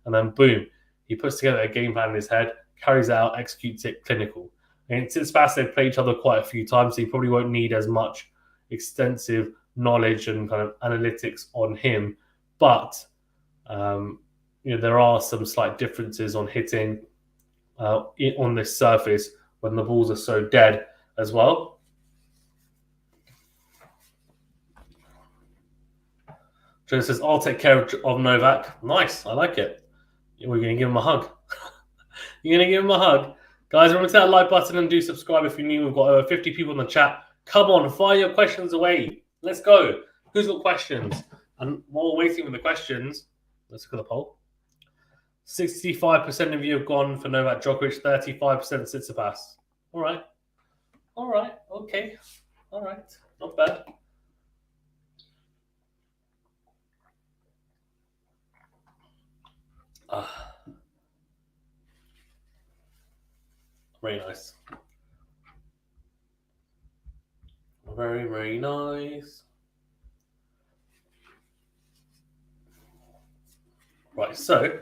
and then boom, he puts together a game plan in his head, carries it out, executes it clinical. And Tsitsipas, they've played each other quite a few times, so he probably won't need as much extensive knowledge and kind of analytics on him. But there are some slight differences on hitting on this surface when the balls are so dead as well. Joe says, I'll take care of Novak. Nice, I like it. We're going to give him a hug. You're going to give him a hug. Guys, remember to hit that like button and do subscribe if you're new. We've got over 50 people in the chat. Come on, fire your questions away. Let's go. Who's got questions? And while we're waiting for the questions, let's look at the poll. 65% of you have gone for Novak Djokovic, 35% Tsitsipas. All right. Okay. All right. Not bad. Very nice. Very, very nice. Right, so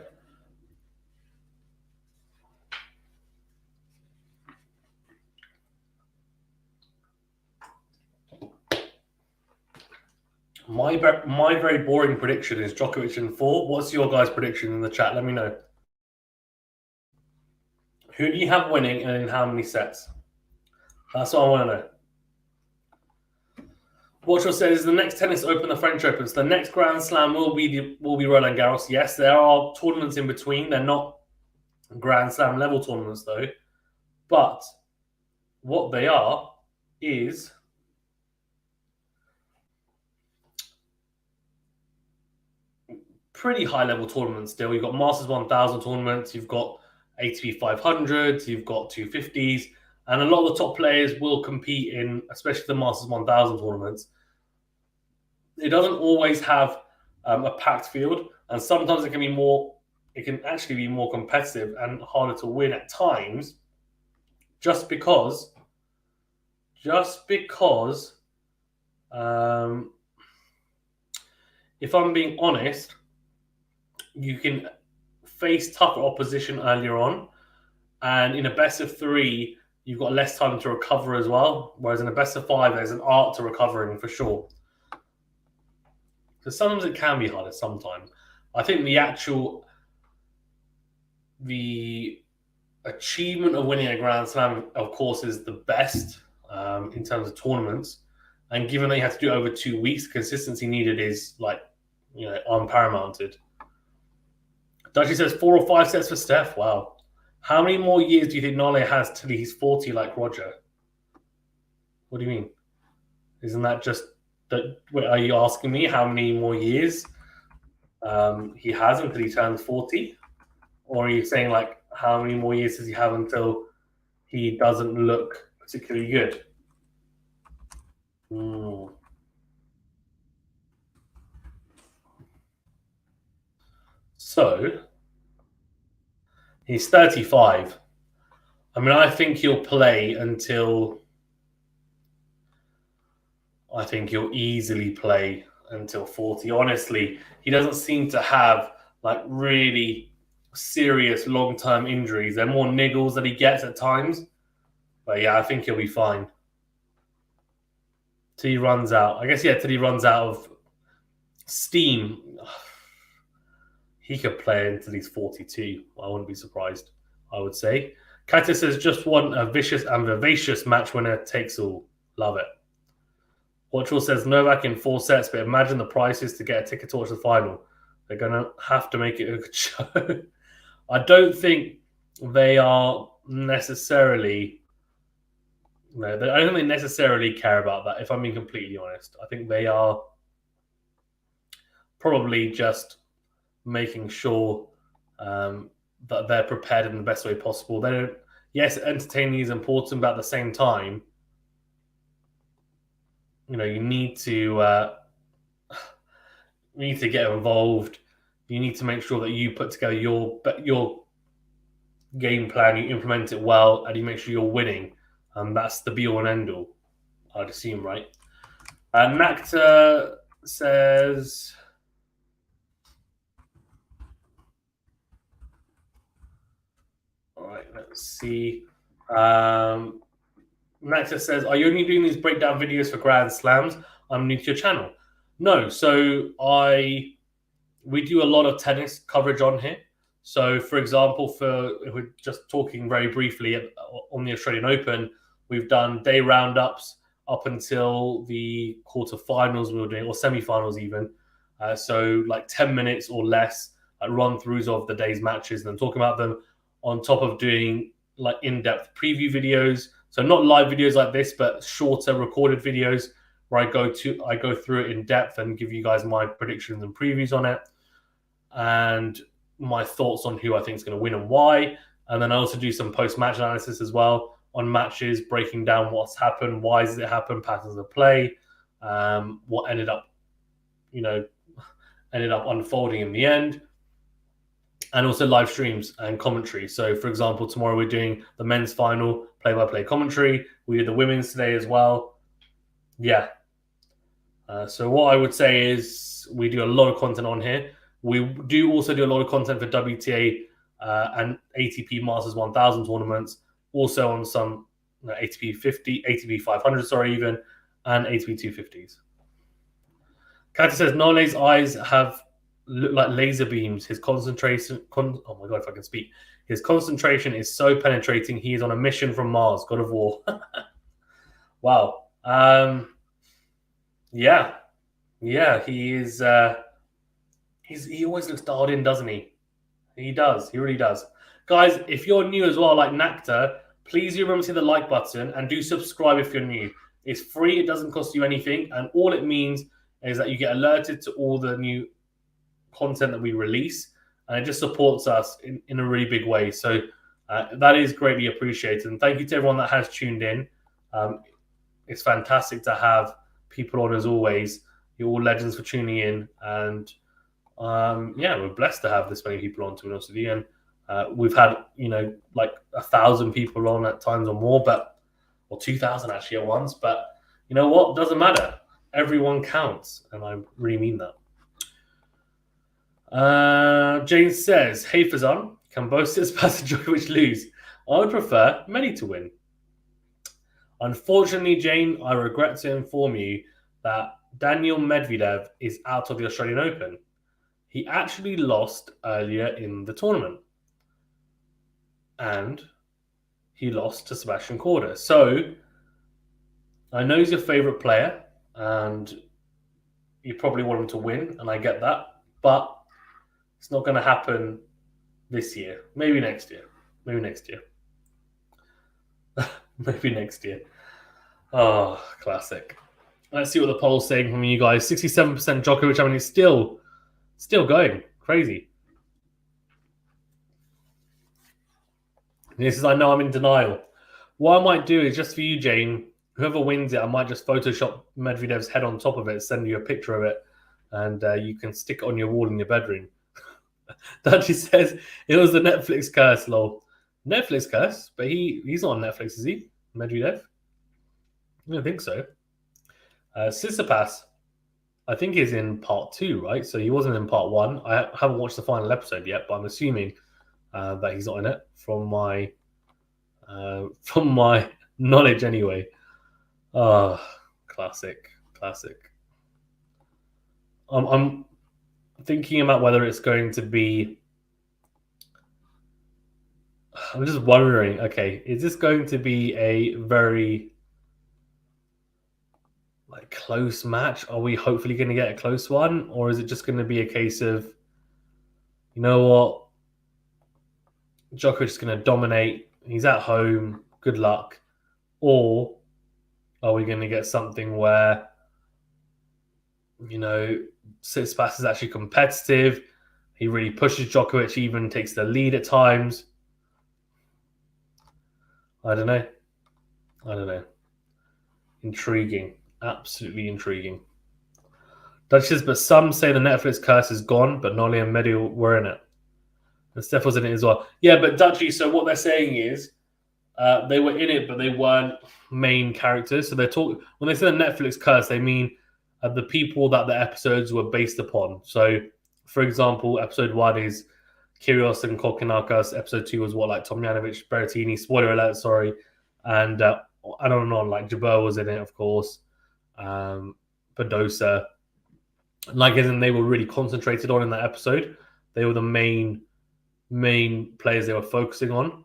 my very boring prediction is Djokovic in 4. What's your guys' prediction in the chat? Let me know. Who do you have winning and in how many sets? That's what I want to know. Watchwell says, the next tennis open, the French Open. So the next Grand Slam will be Roland Garros. Yes, there are tournaments in between. They're not Grand Slam level tournaments, though. But what they are is pretty high-level tournaments still. You've got Masters 1000 tournaments. You've got ATP 500s. You've got 250s. And a lot of the top players will compete in, especially the Masters 1000 tournaments. It doesn't always have a packed field, and sometimes it can actually be more competitive and harder to win at times, just because if I'm being honest, you can face tougher opposition earlier on, and in a best of 3, you've got less time to recover as well, whereas in a best of 5, there's an art to recovering for sure. So sometimes it can be harder, sometimes. I think the achievement of winning a Grand Slam, of course, is the best in terms of tournaments. And given that you have to do it over 2 weeks, consistency needed is unparamounted. Dutchy says 4 or 5 sets for Steph. Wow. How many more years do you think Nole has till he's 40 like Roger? What do you mean? Isn't that just... are you asking me how many more years he has until he turns 40? Or are you saying, like, how many more years does he have until he doesn't look particularly good? So, he's 35. I mean, I think he'll play until... I think he'll easily play until 40. Honestly, he doesn't seem to have like really serious long-term injuries. They're more niggles that he gets at times. But yeah, I think he'll be fine. Till he runs out. I guess, yeah, till he runs out of steam. He could play until he's 42. I wouldn't be surprised, I would say. Kata says, just want a vicious and vivacious match winner takes all. Love it. Watchwell says Novak in 4 sets, but imagine the prices to get a ticket towards the final. They're going to have to make it a good show. I don't think they are necessarily... I don't think they necessarily care about that, if I'm being completely honest. I think they are probably just making sure that they're prepared in the best way possible. They don't... Yes, entertaining is important, but at the same time, you need to you need to get involved. You need to make sure that you put together your game plan, you implement it well, and you make sure you're winning. And that's the be all and end all, I'd assume, right? Nacta says, all right, let's see. Nacta says, are you only doing these breakdown videos for Grand Slams? I'm new to your channel. No, so we do a lot of tennis coverage on here. So, for example, if we're just talking very briefly on the Australian Open, we've done day roundups up until the quarterfinals we were doing, or semi-finals even. So, like 10 minutes or less run-throughs of the day's matches and then talking about them, on top of doing like in-depth preview videos. So, not live videos like this, but shorter recorded videos where I go through it in depth and give you guys my predictions and previews on it, and my thoughts on who I think is going to win and why. And then I also do some post-match analysis as well on matches, breaking down what's happened, why does it happen, patterns of play, what ended up unfolding in the end, and also live streams and commentary. So, for example, tomorrow we're doing the men's final play-by-play commentary. We did the women's today as well. Yeah. So what I would say is we do a lot of content on here. We do also do a lot of content for WTA and ATP Masters 1000 tournaments, also on some ATP 50, ATP 500, even, and ATP 250s. Katy says, Nole's eyes have looked like laser beams. His concentration, oh my God, if I can speak. His concentration is so penetrating. He is on a mission from Mars, God of War. Wow. Yeah, he is. He always looks dialed in, doesn't he? He does. He really does. Guys, if you're new as well, like Nacta, please do remember to hit the like button and do subscribe if you're new. It's free. It doesn't cost you anything. And all it means is that you get alerted to all the new content that we release. And it just supports us in a really big way. So that is greatly appreciated. And thank you to everyone that has tuned in. It's fantastic to have people on as always. You're all legends for tuning in. And we're blessed to have this many people on, to be honest with you. And we've had, like 1,000 people on at times or more, or 2,000 actually at once. But you know what? Doesn't matter. Everyone counts. And I really mean that. Jane says, hey, Fazan, can both Tsitsipas and Djokovic lose? I would prefer many to win. Unfortunately, Jane, I regret to inform you that Daniil Medvedev is out of the Australian Open. He actually lost earlier in the tournament. And he lost to Sebastian Korda. So, I know he's your favourite player, and you probably want him to win, and I get that. But it's not going to happen this year. Maybe next year. Maybe next year. Oh, classic. Let's see what the poll's saying from you guys. 67% Djokovic. I mean, it's still going. Crazy. This is, I know I'm in denial. What I might do is, just for you, Jane, whoever wins it, I might just Photoshop Medvedev's head on top of it, send you a picture of it, and you can stick it on your wall in your bedroom. Dutchy says, it was the Netflix curse, lol. Netflix curse? But he's not on Netflix, is he? Medvedev? I don't think so. Tsitsipas, I think he's in part 2, right? So he wasn't in part 1. I haven't watched the final episode yet, but I'm assuming that he's not in it from my knowledge anyway. Oh, classic. I'm thinking about whether it's going to be. I'm just wondering. Okay, is this going to be a very close match? Are we hopefully going to get a close one, or is it just going to be a case of, you know what, Djokovic is going to dominate, he's at home, good luck? Or are we going to get something where, Tsitsipas is actually competitive, he really pushes Djokovic, even takes the lead at times? I don't know. Intriguing. Absolutely intriguing. Duchess, but some say the Netflix curse is gone, but Nolly and Mehdi were in it. And Steph was in it as well. Yeah, but Dutchy, so what they're saying is they were in it, but they weren't main characters. So they're talking when they say the Netflix curse, they mean the people that the episodes were based upon. So, for example, episode 1 is Kyrgios and Kokkinakis. Episode 2 was what, like Tomjanovic, Berrettini. Spoiler alert, sorry. And I don't know, like Jabeur was in it, of course. Badosa. Like, as in they were really concentrated on in that episode. They were the main players they were focusing on.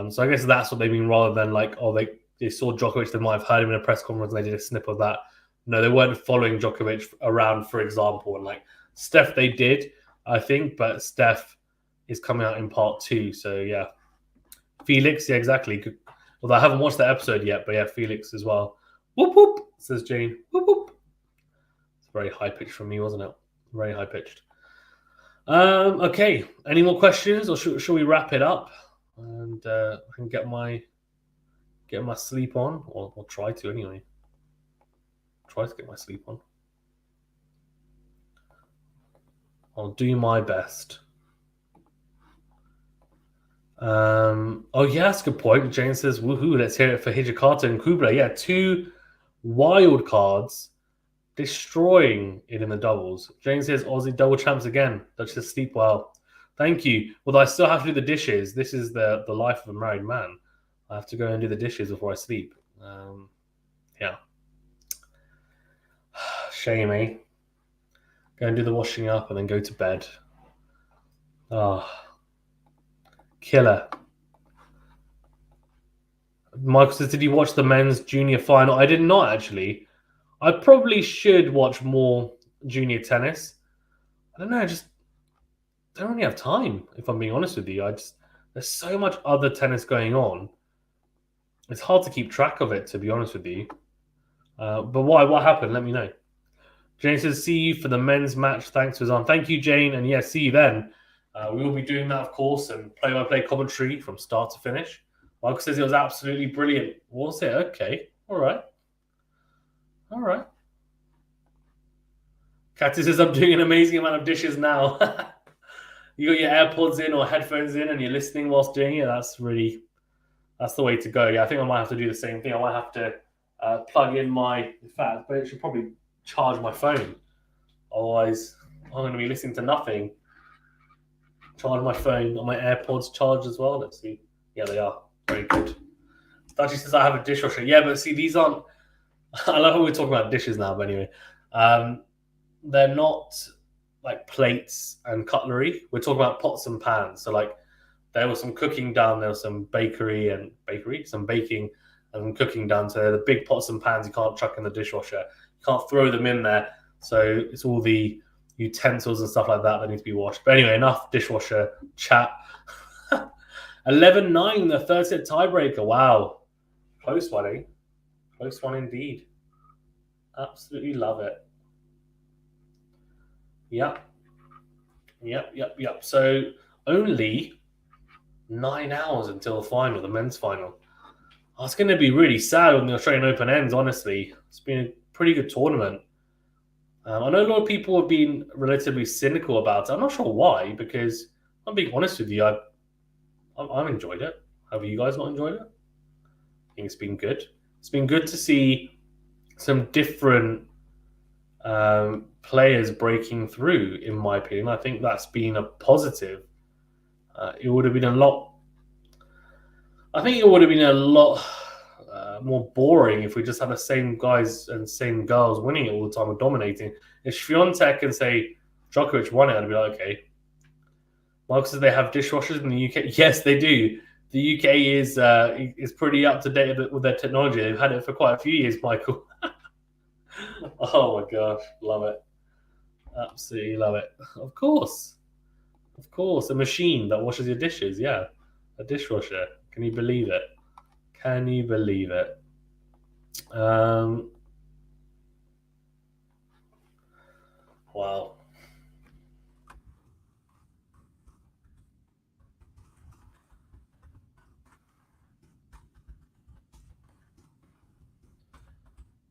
So I guess that's what they mean, rather than like, oh, they saw Djokovic, they might have heard him in a press conference and they did a snip of that. No, they weren't following Djokovic around, for example. And like Steph, they did, I think, but Steph is coming out in part 2. So yeah. Felix, yeah, exactly. Although I haven't watched that episode yet, but yeah, Felix as well. Whoop whoop, says Jane. Whoop whoop. It's very high pitched from me, wasn't it? Very high pitched. Okay. Any more questions, or should we wrap it up and I can get my sleep on, or try to anyway. Try to get my sleep on. I'll do my best. Oh yeah, that's a good point. Jane says, "Woohoo! Let's hear it for Hijikata and Kubler." Yeah, 2 wild cards destroying it in the doubles. Jane says, "Aussie double champs again." That's just sleep well. Thank you. Although I still have to do the dishes. This is the life of a married man. I have to go and do the dishes before I sleep. Yeah. Shame, eh? Go and do the washing up and then go to bed. Oh. Killer. Michael says, did you watch the men's junior final? I did not, actually. I probably should watch more junior tennis. I don't know, I just don't really have time, if I'm being honest with you. There's so much other tennis going on. It's hard to keep track of it, to be honest with you. But why? What happened? Let me know. Jane says, see you for the men's match. Thanks, Fazan. Thank you, Jane. And yeah, see you then. We will be doing that, of course, and play-by-play commentary from start to finish. Michael says it was absolutely brilliant. Was it? Okay. All right. Katy says, I'm doing an amazing amount of dishes now. You got your AirPods in or headphones in and you're listening whilst doing it. That's the way to go. Yeah, I think I might have to do the same thing. I might have to plug in in fact, but it should probably charge my phone. Otherwise, I'm going to be listening to nothing. Charge my phone. On my AirPods charged as well. Let's see. Yeah, they are. Very good. Dutchy says, I have a dishwasher. Yeah, but see, these aren't... I love how we're talking about dishes now, but anyway. They're not like plates and cutlery. We're talking about pots and pans. So like there was some cooking done, there was some some baking and some cooking done. So the big pots and pans you can't chuck in the dishwasher. You can't throw them in there. So it's all the utensils and stuff like that need to be washed. But anyway, enough dishwasher chat. 11-9, the third set tiebreaker. Wow. Close one, eh? Close one indeed. Absolutely love it. Yep. So only 9 hours until the final, the men's final. Oh, it's going to be really sad when the Australian Open ends, honestly. It's been a pretty good tournament. I know a lot of people have been relatively cynical about it. I'm not sure why, because I'm being honest with you, I've enjoyed it. Have you guys not enjoyed it? I think it's been good. It's been good to see some different players breaking through, in my opinion. I think that's been a positive. It would have been a lot... I think it would have been a lot more boring if we just had the same guys and same girls winning it all the time and dominating. If Swiatek and, say, Djokovic won it, I'd be like, okay. Mark says they have dishwashers in the UK. Yes, they do. The UK is pretty up to date with their technology. They've had it for quite a few years, Michael. Oh my gosh, love it. Absolutely love it. Of course. A machine that washes your dishes, yeah. A dishwasher. Can you believe it? Wow.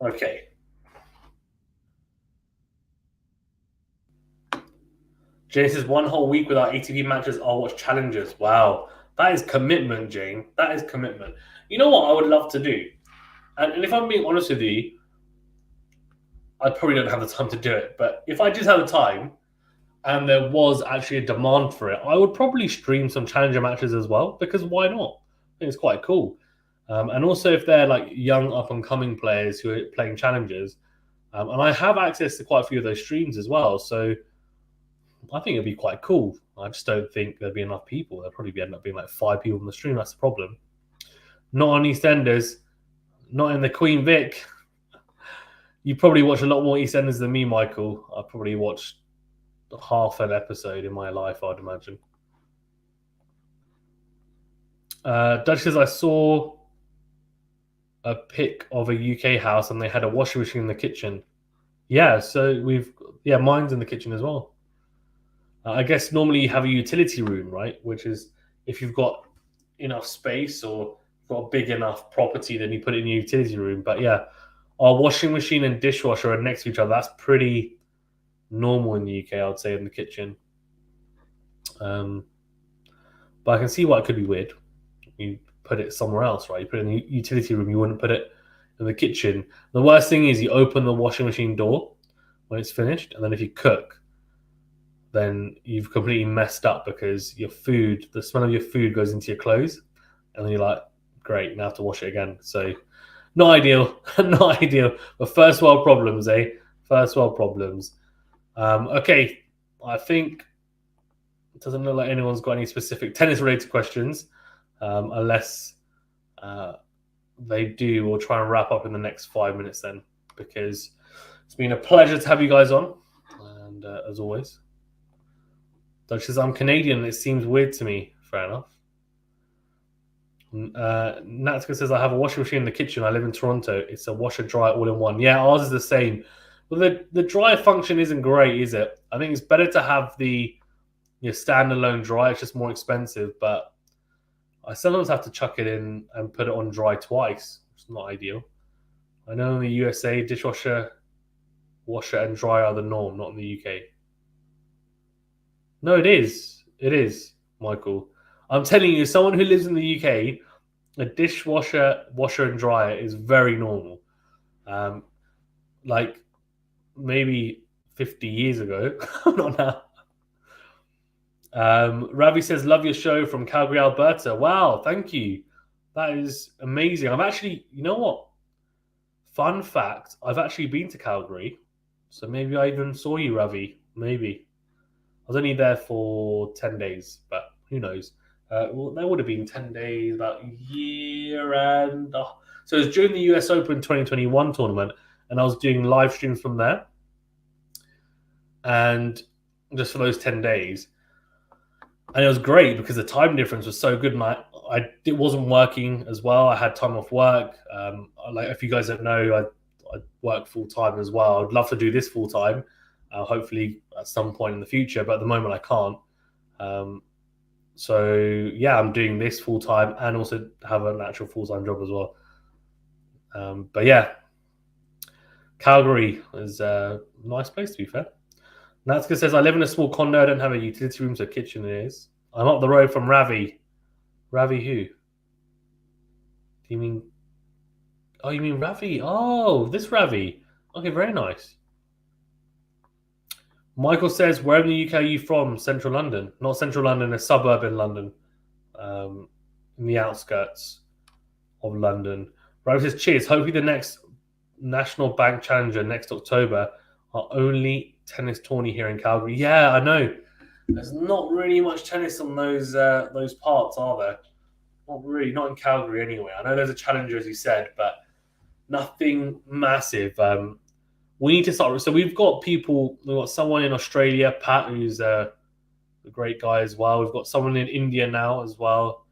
Okay. Jane says 1 whole week without ATP matches. I'll watch challenges. Wow, that is commitment, Jane. That is commitment. You know what I would love to do, and if I'm being honest with you, I probably don't have the time to do it. But if I just had the time, and there was actually a demand for it, I would probably stream some challenger matches as well, because why not? I think it's quite cool. And also if they're like young up and coming players who are playing challengers, and I have access to quite a few of those streams as well, so I think it'd be quite cool. I just don't think there'd be enough people. There'd probably end up being like 5 people on the stream. That's the problem. Not on EastEnders, not in the Queen Vic. You probably watch a lot more EastEnders than me, Michael. I probably watched half an episode in my life, I'd imagine. Dutch says, I saw a pic of a UK house and they had a washing machine in the kitchen. Yeah, so mine's in the kitchen as well. I guess normally you have a utility room, right? Which is if you've got enough space or got a big enough property, then you put it in your utility room. But yeah, our washing machine and dishwasher are next to each other. That's pretty normal in the UK, I would say, in the kitchen. But I can see why it could be weird. You put it somewhere else, right? You put it in the utility room. You wouldn't put it in the kitchen. The worst thing is you open the washing machine door when it's finished, and then if you cook, then you've completely messed up because your food, the smell of your food goes into your clothes, and then you're like, great, now I have to wash it again. So not ideal, not ideal. But first world problems, eh? First world problems. Okay, I think it doesn't look like anyone's got any specific tennis-related questions, unless they do. We'll try and wrap up in the next 5 minutes then, because it's been a pleasure to have you guys on, and as always. Dutch says, I'm Canadian and it seems weird to me. Fair enough. Natska says, I have a washing machine in the kitchen. I live in Toronto. It's a washer dryer all in one. Yeah, ours is the same. Well, the dryer function isn't great, is it? I think it's better to have the standalone dryer. It's just more expensive, but I sometimes have to chuck it in and put it on dry twice. It's not ideal. I know in the USA, dishwasher, washer, and dryer are the norm, not in the UK. No, it is. It is, Michael. I'm telling you, someone who lives in the UK, a dishwasher, washer, and dryer is very normal. Like maybe 50 years ago, not now. Ravi says, love your show from Calgary, Alberta. Wow, thank you. That is amazing. I've actually, you know what? Fun fact, I've actually been to Calgary. So maybe I even saw you, Ravi. Maybe. I was only there for 10 days, but who knows? Well, there would have been 10 days, about a year and... So it was during the US Open 2021 tournament, and I was doing live streams from there. And just for those 10 days. And it was great because the time difference was so good, and it wasn't working as well. I had time off work. Like if you guys don't know, I work full time as well. I'd love to do this full time, hopefully at some point in the future, but at the moment I can't. So yeah, I'm doing this full time and also have an actual full time job as well. But yeah, Calgary is a nice place, to be fair. Natsuka says, I live in a small condo. I don't have a utility room, so kitchen it is. I'm up the road from Ravi. Ravi who? Do you mean... Oh, you mean Ravi? Oh, this Ravi. Okay, very nice. Michael says, where in the UK are you from? Central London. Not Central London, a suburb in London. In the outskirts of London. Ravi says, cheers. Hopefully the next National Bank Challenger next October are only tennis tourney here in Calgary. Yeah, I know. There's not really much tennis on those parts, are there? Not really. Not in Calgary anyway. I know there's a challenger, as you said, but nothing massive. We need to start. So we've got people. We've got someone in Australia, Pat, who's a great guy as well. We've got someone in India now as well,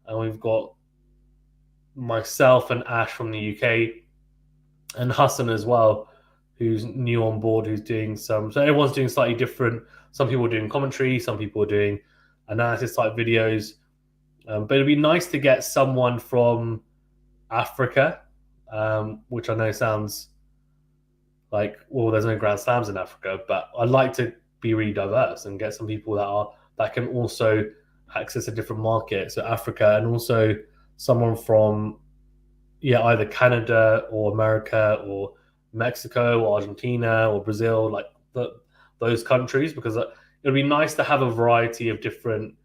and we've got myself and Ash from the UK, and Hassan as well, who's new on board, who's doing some... So everyone's doing slightly different. Some people are doing commentary, some people are doing analysis-type videos. But it'd be nice to get someone from Africa, which I know sounds like, well, there's no Grand Slams in Africa, but I'd like to be really diverse and get some people that can also access a different market, so Africa, and also someone from either Canada or America or Mexico or Argentina or Brazil, like those countries, because it would be nice to have a variety of different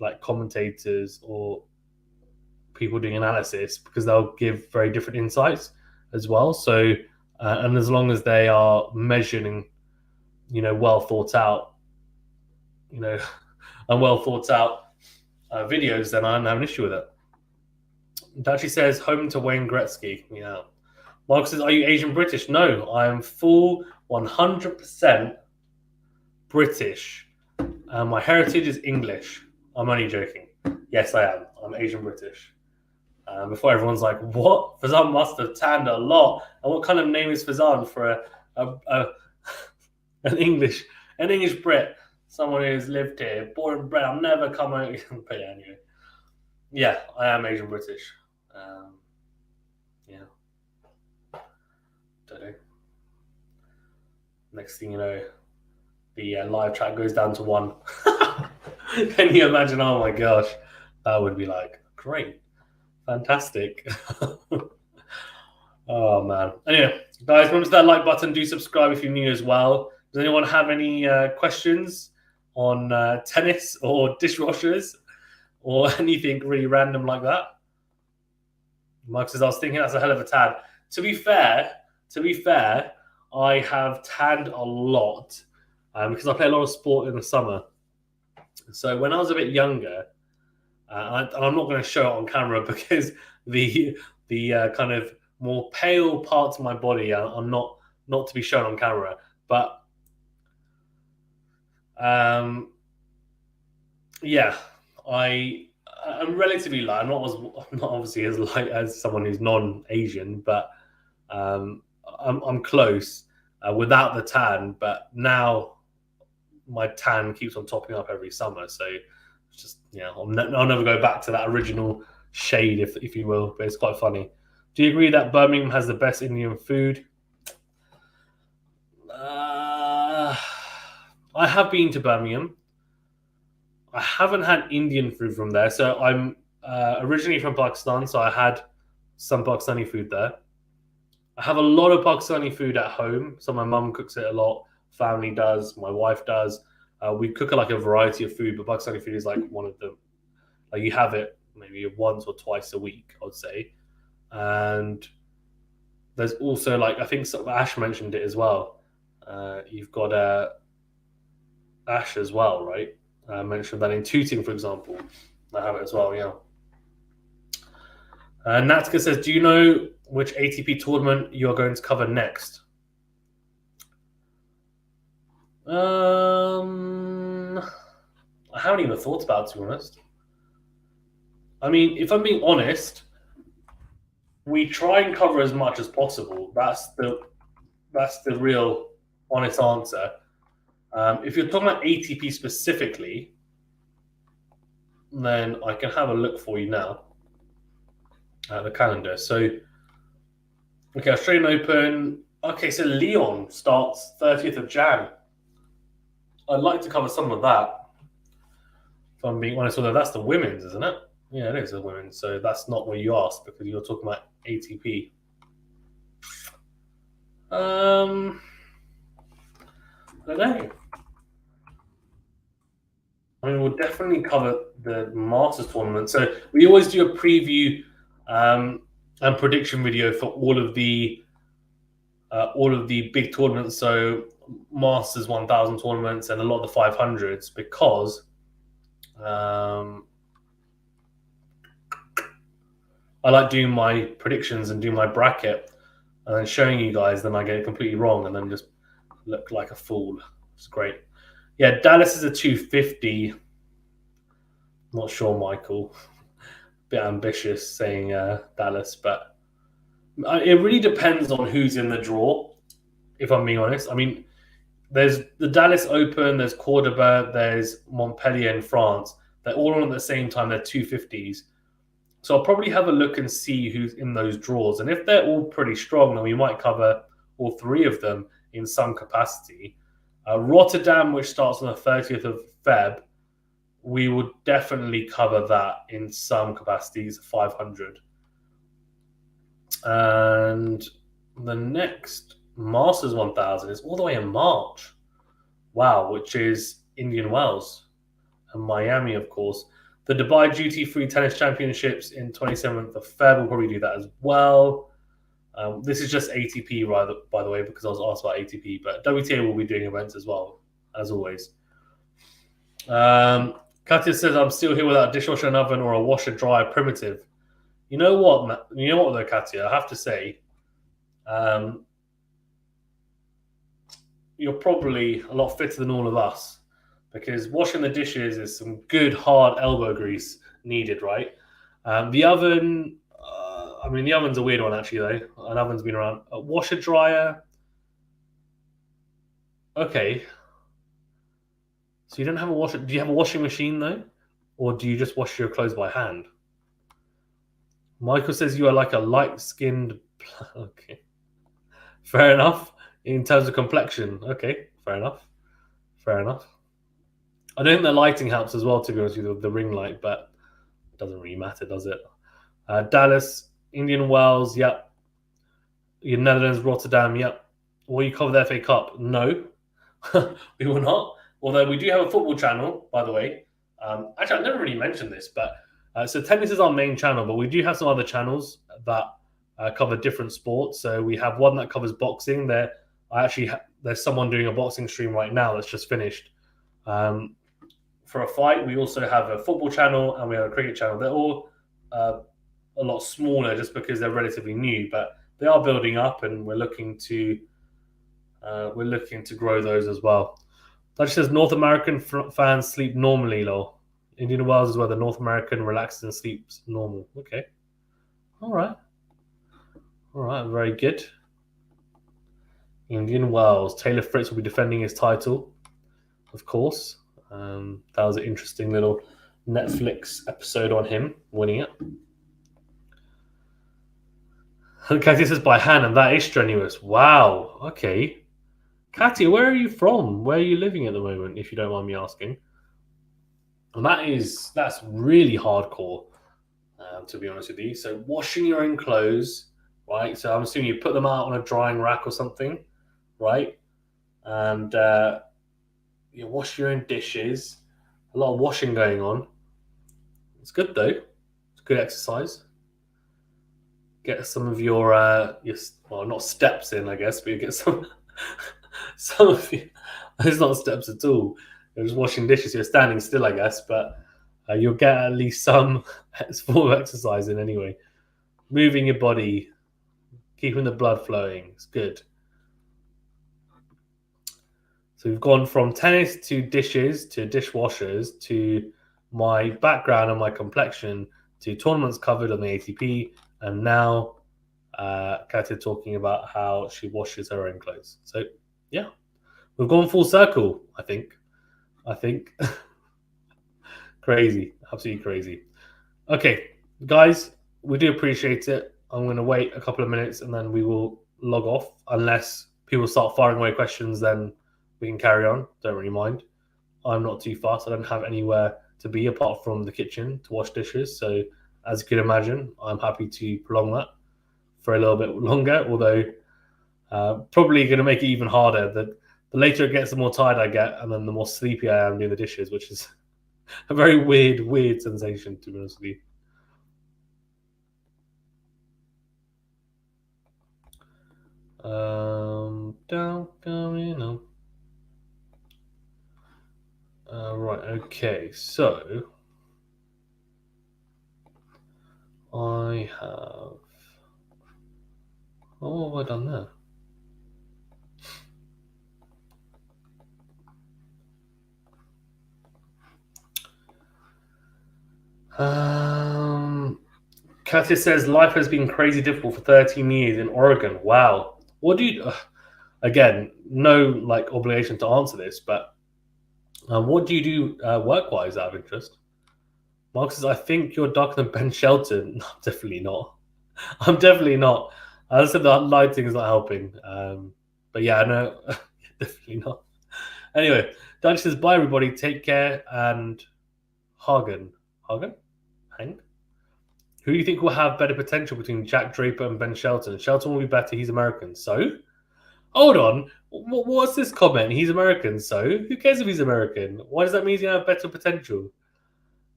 like commentators or people doing analysis, because they'll give very different insights as well. So and as long as they are measured and well thought out, and well thought out videos, then I don't have an issue with it. Dachi says home to Wayne Gretzky. Yeah. Mark says, are you Asian British? No, I am full 100% British. My heritage is English. I'm only joking. Yes, I am. I'm Asian British. Before everyone's like, what? Fazan must have tanned a lot. And what kind of name is Fazan for an English Brit? Someone who's lived here, born and bred. I'll never come out. But yeah, anyway. Yeah, I am Asian British. Yeah. Don't know. Next thing you know, the live chat goes down to 1. Can you imagine? Oh my gosh. That would be like, great. Fantastic. Oh man. Anyway, guys, remember that like button. Do subscribe if you're new as well. Does anyone have any questions on tennis or dishwashers or anything really random like that? Mark says, I was thinking that's a hell of a tan. To be fair, I have tanned a lot because I play a lot of sport in the summer. So when I was a bit younger, and I'm not going to show it on camera because the kind of more pale parts of my body are not to be shown on camera. But yeah, I'm relatively light. I'm not obviously as light as someone who's non-Asian, but I'm close without the tan. But now my tan keeps on topping up every summer, so it's just I'll never go back to that original shade, if you will. But it's quite funny. Do you agree that Birmingham has the best Indian food? I have been to Birmingham. I haven't had Indian food from there. So I'm originally from Pakistan, so I had some Pakistani food there. I have a lot of Pakistani food at home. So my mum cooks it a lot. Family does. My wife does. We cook like a variety of food, but Pakistani food is like one of them. Like you have it maybe once or twice a week, I would say. And there's also like, I think Ash mentioned it as well. You've got Ash as well, right? I mentioned that in Tooting, for example. I have it as well, yeah. Natska says, do you know which ATP tournament you're going to cover next? I haven't even thought about it, to be honest. I mean, if I'm being honest, we try and cover as much as possible. That's the real honest answer. If you're talking about ATP specifically, then I can have a look for you now at the calendar. So, okay, Australian Open. Okay, so Lyon starts 30th of Jan. I'd like to cover some of that. If I'm being honest, although that's the women's, isn't it? Yeah, it is the women's. So that's not what you asked because you're talking about ATP. I don't know. I mean, we'll definitely cover the Masters tournament. So we always do a preview and prediction video for all of the big tournaments. So Masters 1000 tournaments and a lot of the 500s, because I like doing my predictions and doing my bracket and then showing you guys. Then I get it completely wrong and then just look like a fool. It's great. Yeah, Dallas is a 250. Not sure, Michael. Bit ambitious saying Dallas, but it really depends on who's in the draw, if I'm being honest. I mean, there's the Dallas Open, there's Cordoba, there's Montpellier in France. They're all on at the same time. They're 250s. So I'll probably have a look and see who's in those draws. And if they're all pretty strong, then we might cover all three of them in some capacity. Rotterdam, which starts on the 30th of Feb, we would definitely cover that in some capacities, 500. And the next Masters 1000 is all the way in March. Wow, which is Indian Wells and Miami, of course. The Dubai Duty Free Tennis Championships in 27th of Feb, we'll probably do that as well. This is just ATP, right, by the way, because I was asked about ATP, but WTA will be doing events as well, as always. Katya says, I'm still here without a dishwasher and oven or a washer dryer primitive. You know what, though, Katya? I have to say, you're probably a lot fitter than all of us, because washing the dishes is some good hard elbow grease needed, right? The oven, the oven's a weird one actually, though. An oven's been around. A washer dryer, okay. So you don't have a washer. Do you have a washing machine though, or do you just wash your clothes by hand? Michael says you are like a light-skinned. Okay, fair enough. In terms of complexion, okay, fair enough. I don't think the lighting helps as well, to be honest with you, the ring light, but it doesn't really matter, does it? Dallas, Indian Wells, yep. Your Netherlands, Rotterdam, yep. Will you cover the FA Cup? No, we will not. Although we do have a football channel, by the way. Actually, I've never really mentioned this, but so tennis is our main channel, but we do have some other channels that cover different sports. So we have one that covers boxing. There's someone doing a boxing stream right now that's just finished. For a fight, we also have a football channel and we have a cricket channel. They're all a lot smaller just because they're relatively new, but they are building up, and we're looking to grow those as well. That says North American fans sleep normally, lol. Indian Wells is where the North American relaxes and sleeps normal. Okay. All right. Very good. Indian Wells. Taylor Fritz will be defending his title, of course. That was an interesting little Netflix episode on him winning it. Okay, this is by hand, and that is strenuous. Wow. Okay. Katya, where are you from? Where are you living at the moment, if you don't mind me asking? And that's really hardcore, to be honest with you. So washing your own clothes, right? So I'm assuming you put them out on a drying rack or something, right? And you wash your own dishes. A lot of washing going on. It's good though. It's good exercise. Get some of your not steps in, I guess, but you get some of you. It's not steps at all. You're just washing dishes. You're standing still, I guess, but you'll get at least some form of exercise in anyway. Moving your body, keeping the blood flowing. It's good. So we've gone from tennis to dishes to dishwashers to my background and my complexion to tournaments covered on the ATP, and now Katya talking about how she washes her own clothes. So yeah, we've gone full circle, I think. Crazy, absolutely crazy. Okay, guys, we do appreciate it. I'm going to wait a couple of minutes and then we will log off. Unless people start firing away questions, then we can carry on. Don't really mind. I'm not too fast. I don't have anywhere to be apart from the kitchen to wash dishes. So as you can imagine, I'm happy to prolong that for a little bit longer, although probably going to make it even harder. The later it gets, the more tired I get, and then the more sleepy I am doing the dishes, which is a very weird sensation, to be honest with you. Down, coming up. Right, okay, so I have... Oh, what have I done there? Katya says life has been crazy difficult for 13 years in Oregon. Wow. What do you... again, no obligation to answer this, but what do you do work-wise out of interest? Mark says, I think you're darker than Ben Shelton. No, definitely not. I'm definitely not. As I said, the lighting is not helping. But yeah, no, definitely not. Anyway, Dutch says, bye, everybody. Take care. And Hang? Who do you think will have better potential between Jack Draper and Ben Shelton? Shelton will be better. He's American. So? Hold on. What's this comment? He's American. So? Who cares if he's American? Why does that mean he's going to have better potential?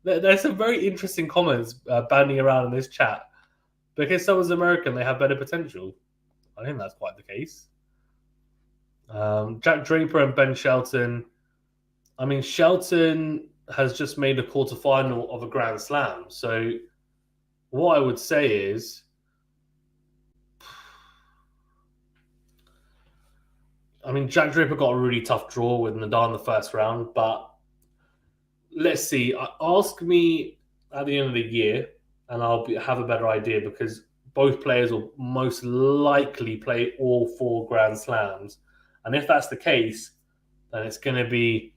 There's some very interesting comments banding around in this chat. Because someone's American, they have better potential. I think that's quite the case. Jack Draper and Ben Shelton. I mean, Shelton has just made a quarterfinal of a Grand Slam. So what I would say is, I mean, Jack Draper got a really tough draw with Nadal in the first round, but let's see. Ask me at the end of the year, and I'll have a better idea, because both players will most likely play all 4 Grand Slams. And if that's the case, then it's going to be,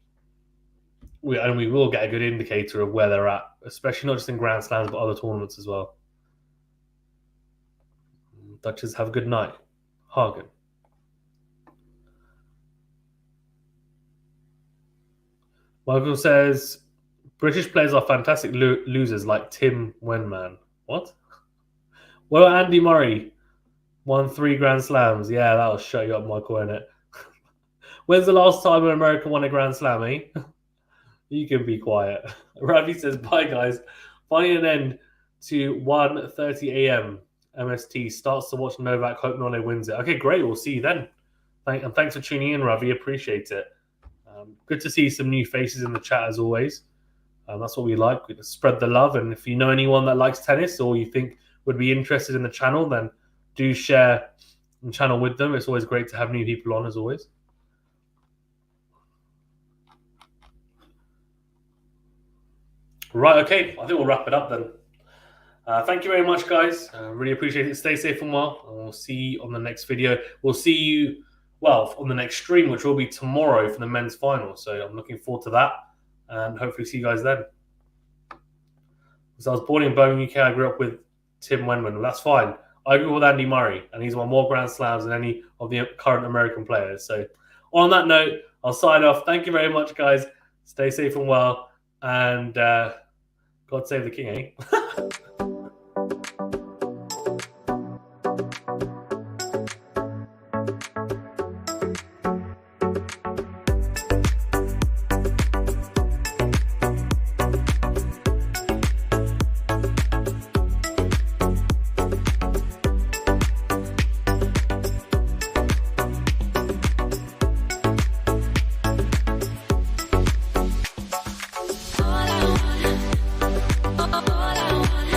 we will get a good indicator of where they're at, especially not just in Grand Slams, but other tournaments as well. Dutchess, have a good night. Hagen. Michael says, British players are fantastic losers like Tim Wenman. What? Well, Andy Murray won 3 Grand Slams. Yeah, that'll shut you up, Michael, innit? When's the last time an American won a Grand Slam, eh? You can be quiet. Ravi says, bye, guys. Finding an end to 1:30 a.m. MST. Starts to watch Novak. Hope Nole wins it. Okay, great. We'll see you then. And thanks for tuning in, Ravi. Appreciate it. Good to see some new faces in the chat, as always. That's what we like. We spread the love. And if you know anyone that likes tennis or you think would be interested in the channel, then do share the channel with them. It's always great to have new people on, as always. Right, okay. I think we'll wrap it up then. Thank you very much, guys. Really appreciate it. Stay safe and well. And we'll see you on the next video. We'll see you, well, on the next stream, which will be tomorrow for the men's final. So I'm looking forward to that. And hopefully see you guys then. Because I was born in Birmingham, UK. I grew up with Tim Wenman. That's fine. I grew up with Andy Murray. And he's won more Grand Slams than any of the current American players. So on that note, I'll sign off. Thank you very much, guys. Stay safe and well. And God save the king, eh? All I want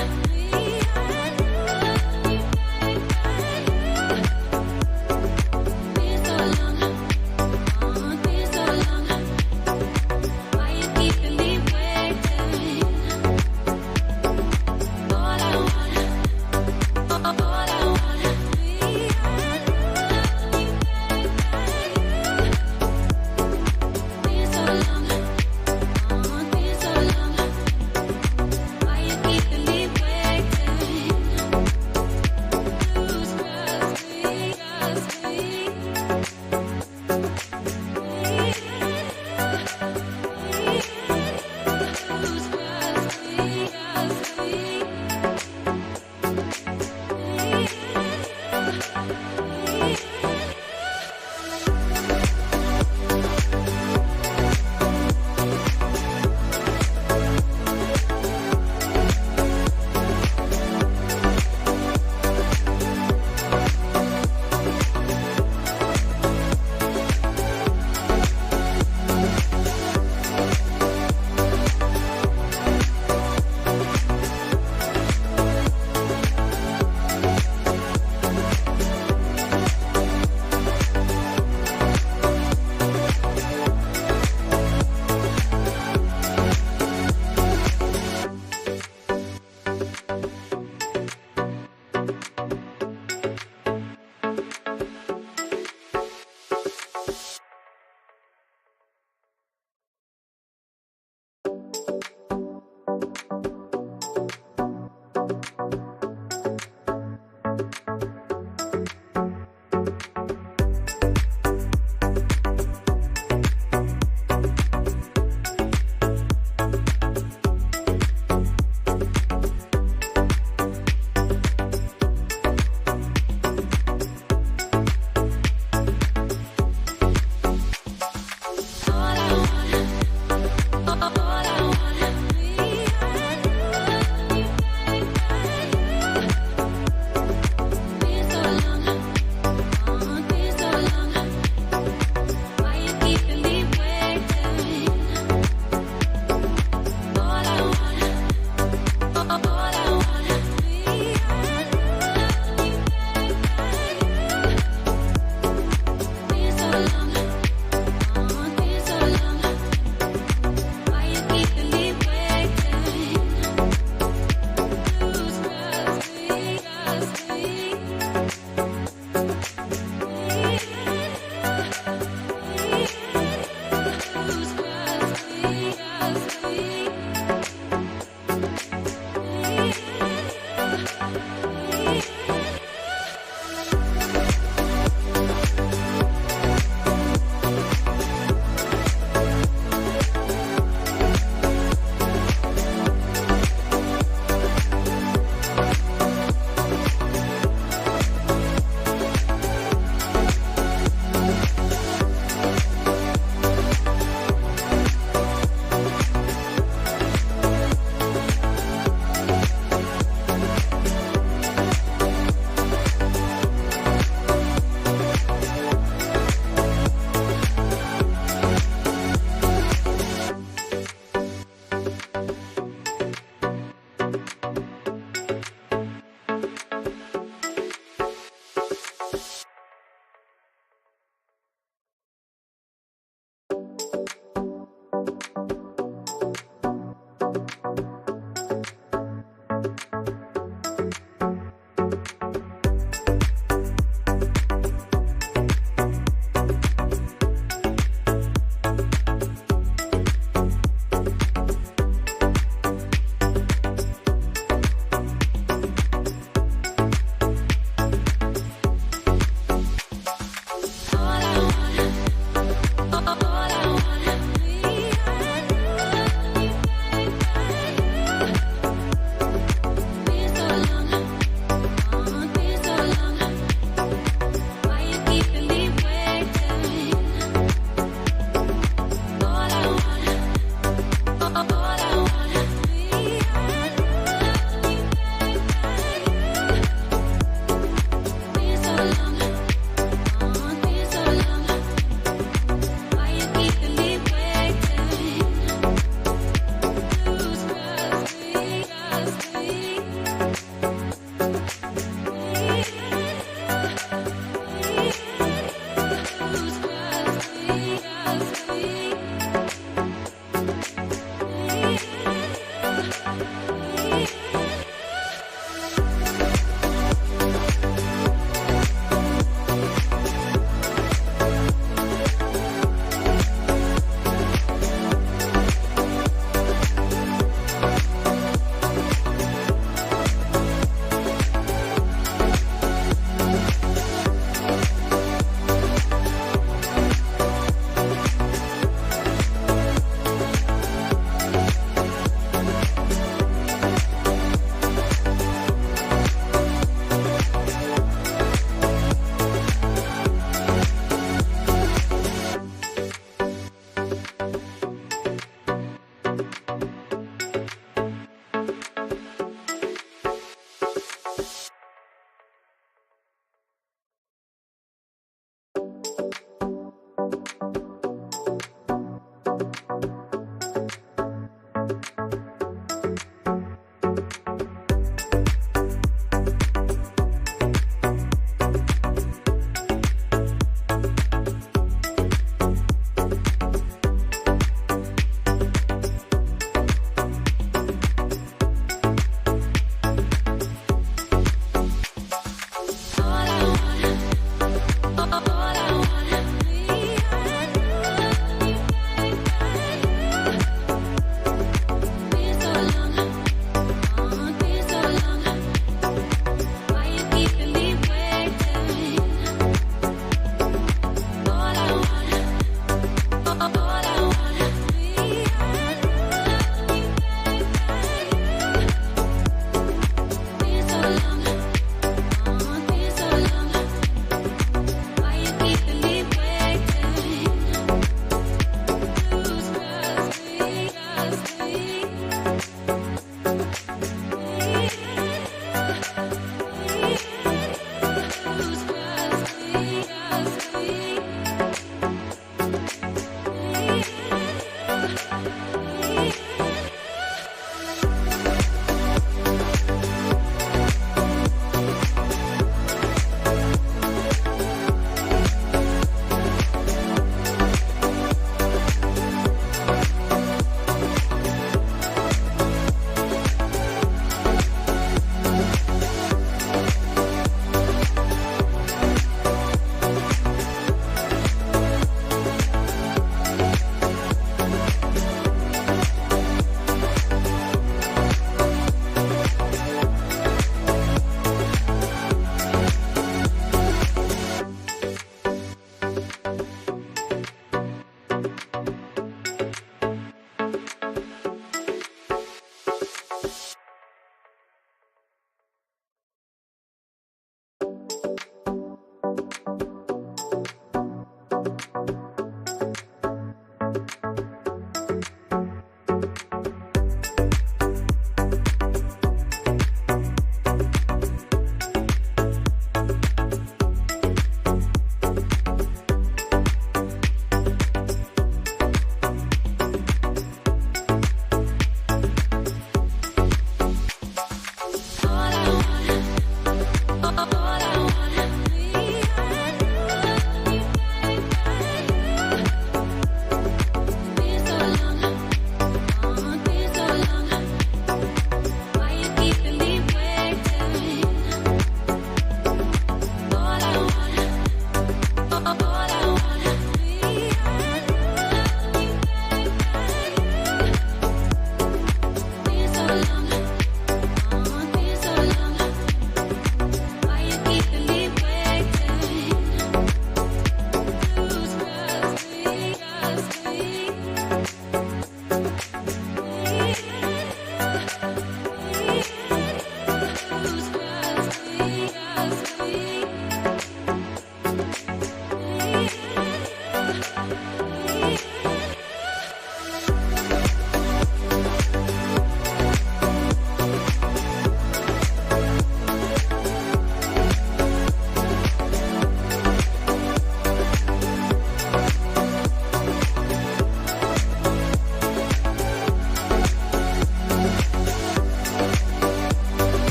Bye.